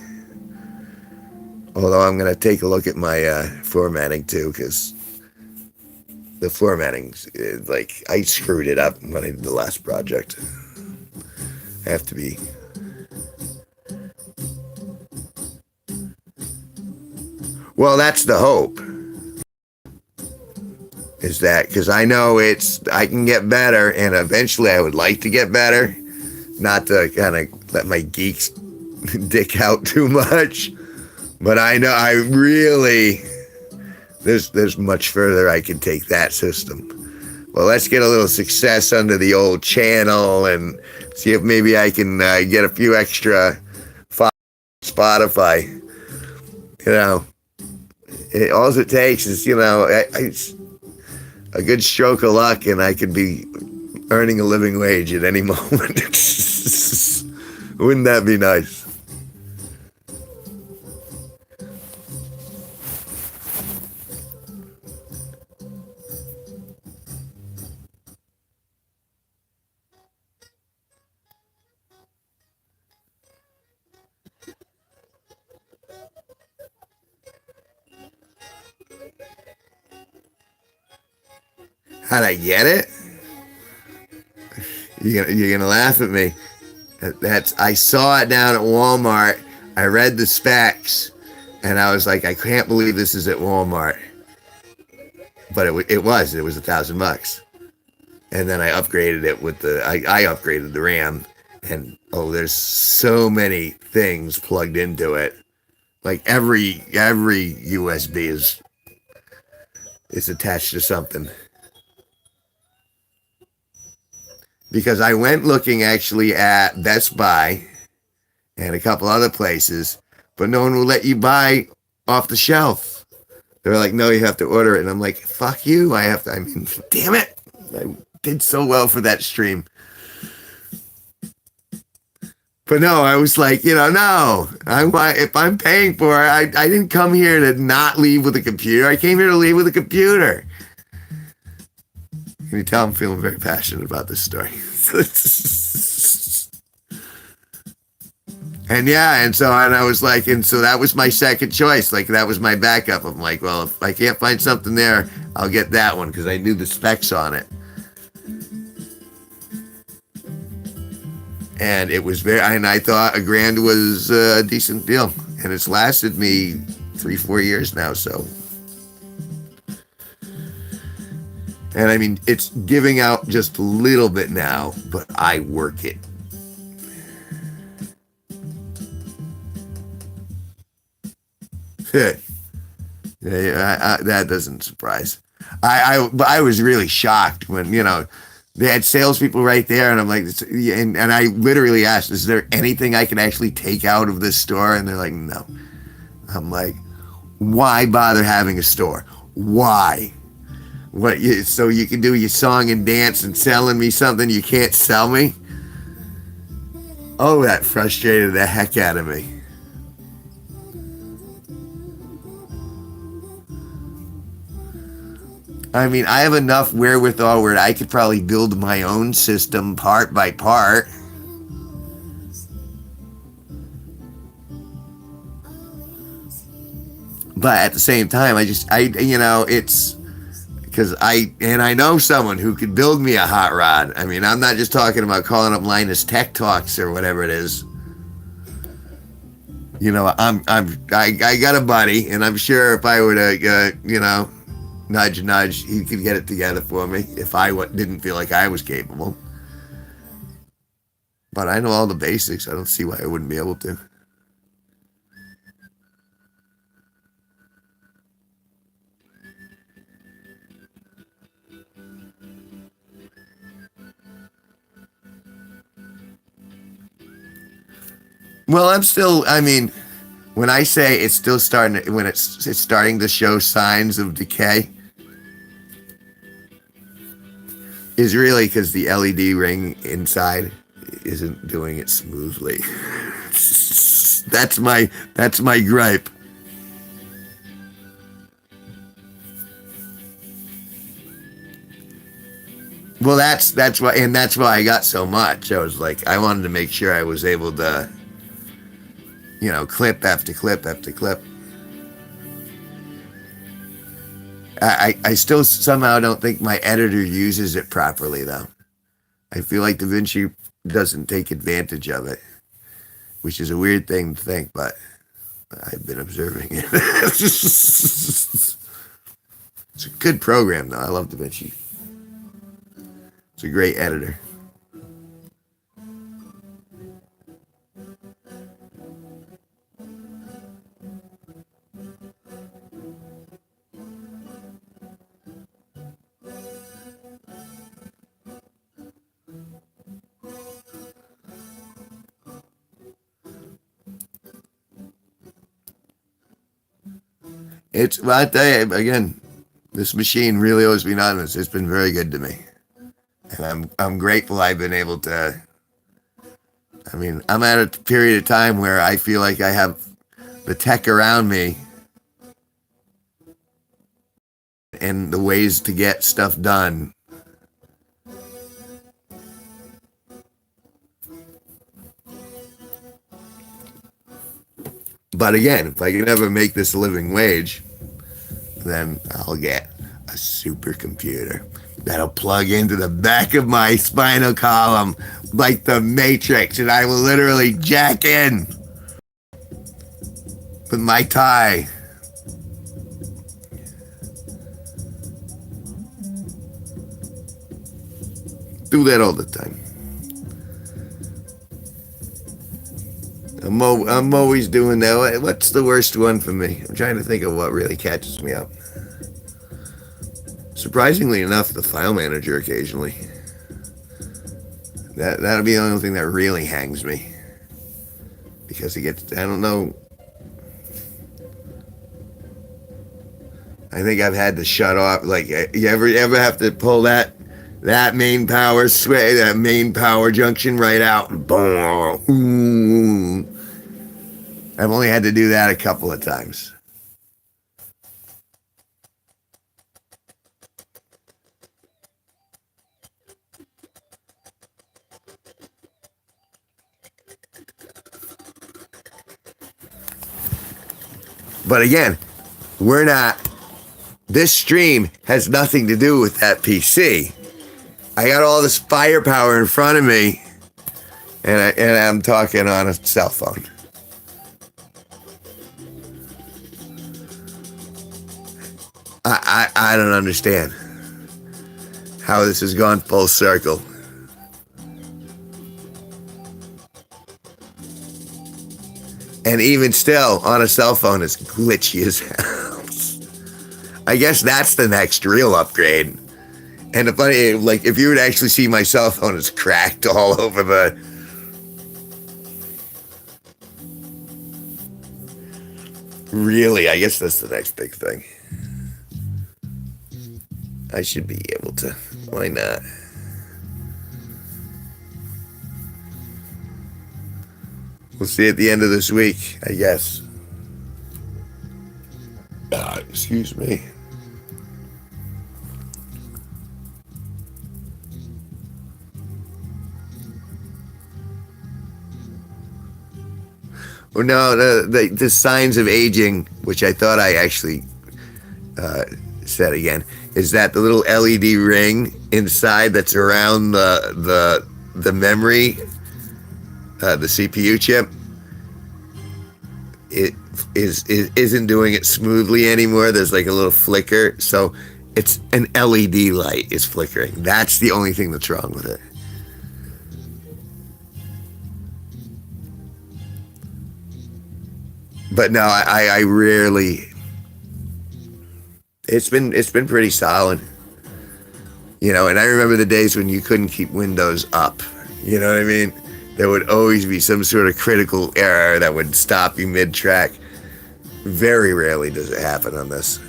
Although I'm gonna take a look at my formatting too, because the formatting, like, I screwed it up when I did the last project. I have to be. Well, that's the hope. Is that because I know I can get better, and eventually I would like to get better, not to kind of let my geeks dick out too much, but I know I really there's much further I can take that system. Well, let's get a little success under the old channel and see if maybe I can get a few extra Spotify. You know, all it takes is, a good stroke of luck, and I could be earning a living wage at any moment. Wouldn't that be nice? How'd I get it? You're gonna laugh at me. I saw it down at Walmart. I read the specs, and I was like, I can't believe this is at Walmart. But it was $1,000, and then I upgraded it with I upgraded the RAM, and there's so many things plugged into it. Like every USB is attached to something. Because I went looking actually at Best Buy and a couple other places, but no one will let you buy off the shelf. They're like, no, you have to order it. And I'm like, fuck you. I mean, damn it. I did so well for that stream. But no, I was like, no. If I'm paying for it, I didn't come here to not leave with a computer. I came here to leave with a computer. Can you tell I'm feeling very passionate about this story? And I was like, and so that was my second choice. Like, that was my backup. I'm like, well, if I can't find something there, I'll get that one, because I knew the specs on it. And it was and I thought $1,000 was a decent deal. And it's lasted me 3-4 years now, so. And I mean, it's giving out just a little bit now, but I work it. That doesn't surprise. I was really shocked when, they had salespeople right there, and I'm like, and I literally asked, is there anything I can actually take out of this store? And they're like, no. I'm like, why bother having a store? Why? So you can do your song and dance and selling me something you can't sell me? Oh, that frustrated the heck out of me. I mean, I have enough wherewithal where I could probably build my own system part by part. But at the same time, it's because I know someone who could build me a hot rod. I mean, I'm not just talking about calling up Linus Tech Talks or whatever it is. I got a buddy, and I'm sure if I were to, nudge, he could get it together for me if I didn't feel like I was capable. But I know all the basics. I don't see why I wouldn't be able to. Well, When I say it's still starting, when it's starting to show signs of decay, is really because the LED ring inside isn't doing it smoothly. That's my gripe. Well, that's why I got so much. I was like, I wanted to make sure I was able to, clip after clip after clip. I still somehow don't think my editor uses it properly, though. I feel like DaVinci doesn't take advantage of it, which is a weird thing to think, but I've been observing it. It's a good program, though. I love DaVinci. It's a great editor. Well, I tell you, again, this machine really owes me honest. It's been very good to me. And I'm grateful I've been able to. I mean, I'm at a period of time where I feel like I have the tech around me and the ways to get stuff done. But again, if I can ever make this a living wage, then I'll get a supercomputer that'll plug into the back of my spinal column like the Matrix, and I will literally jack in with my tie. Do that all the time. I'm always doing that. What's the worst one for me? I'm trying to think of what really catches me up. Surprisingly enough, the file manager occasionally. That'll be the only thing that really hangs me. Because it gets, I don't know. I think I've had to shut off, like, you ever have to pull that main power switch, that main power junction right out. Boom. I've only had to do that a couple of times. But again, this stream has nothing to do with that PC. I got all this firepower in front of me, and I'm talking on a cell phone. I don't understand how this has gone full circle. And even still, on a cell phone, it's glitchy as hell. I guess that's the next real upgrade. And the funny, like, if you would actually see my cell phone, it's cracked all over the. Really, I guess that's the next big thing. I should be able to. Why not? We'll see at the end of this week, I guess. Excuse me. Well, no, the signs of aging, which I thought I actually said again, is that the little LED ring inside that's around the memory, the CPU chip, it isn't doing it smoothly anymore. There's like a little flicker, so it's an LED light is flickering. That's the only thing that's wrong with it. But no, I rarely. It's been pretty solid, and I remember the days when you couldn't keep Windows up. You know what I mean? There would always be some sort of critical error that would stop you mid-track. Very rarely does it happen on this.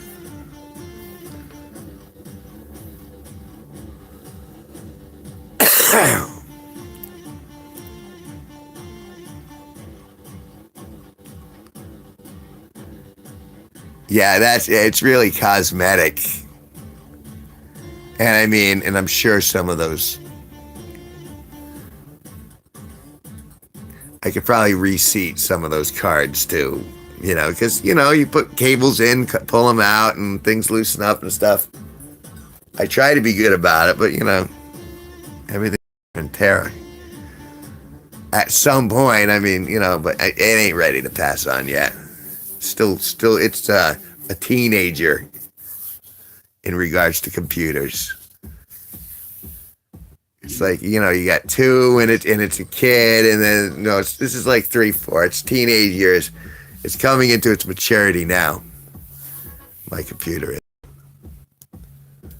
Yeah, it's really cosmetic. And I mean, and I'm sure some of those, I could probably reseat some of those cards too, because, you put cables in, pull them out, and things loosen up and stuff. I try to be good about it, but, everything's in terror. At some point, I mean, but it ain't ready to pass on yet. Still, it's a teenager in regards to computers. It's like, you got two and it's a kid, and then this is like 3, 4. It's teenage years. It's coming into its maturity now. My computer is.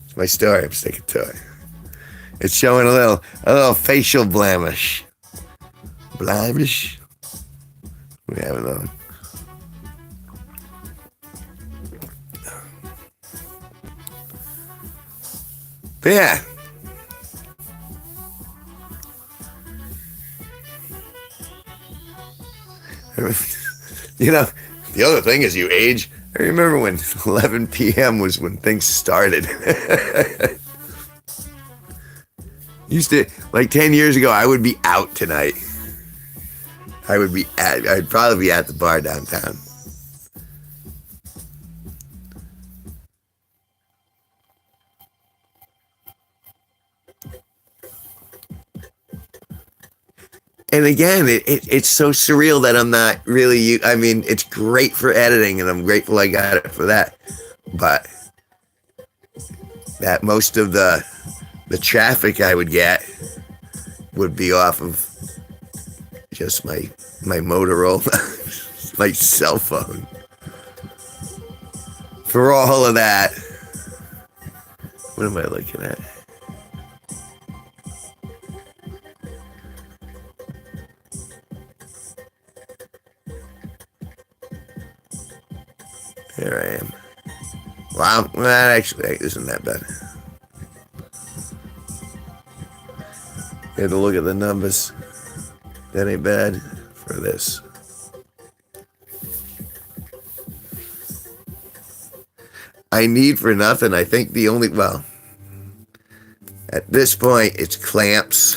It's my story. I'm sticking to it. It's showing a little facial blemish. Blemish. We have another one. But yeah. The other thing is you age. I remember when 11 p.m. was when things started. Used to, like 10 years ago, I would be out tonight. I'd probably be at the bar downtown. And again, it's so surreal that I'm not really, I mean, it's great for editing, and I'm grateful I got it for that. But that most of the traffic I would get would be off of just my Motorola, my cell phone. For all of that, what am I looking at? Here I am. Wow, that actually isn't that bad. You have to look at the numbers. That ain't bad for this. I need for nothing. I think the only, at this point, it's clamps.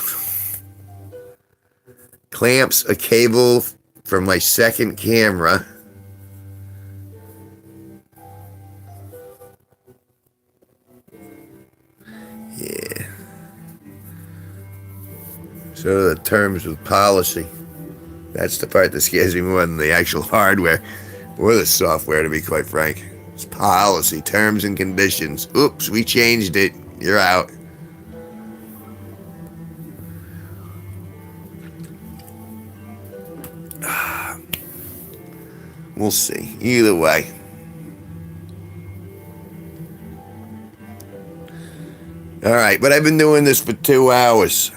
Clamps, a cable from my second camera. Yeah. So the terms of policy. That's the part that scares me more than the actual hardware or the software, to be quite frank. It's policy, terms and conditions. Oops, we changed it. You're out. We'll see. Either way. All right, but I've been doing this for 2 hours.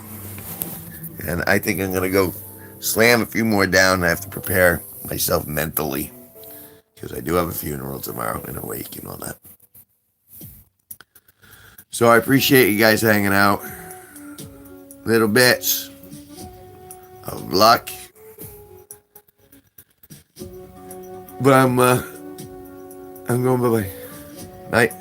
And I think I'm going to go slam a few more down. I have to prepare myself mentally, because I do have a funeral tomorrow and a wake and all that. So I appreciate you guys hanging out. Little bits of luck. But I'm going bye-bye. Night.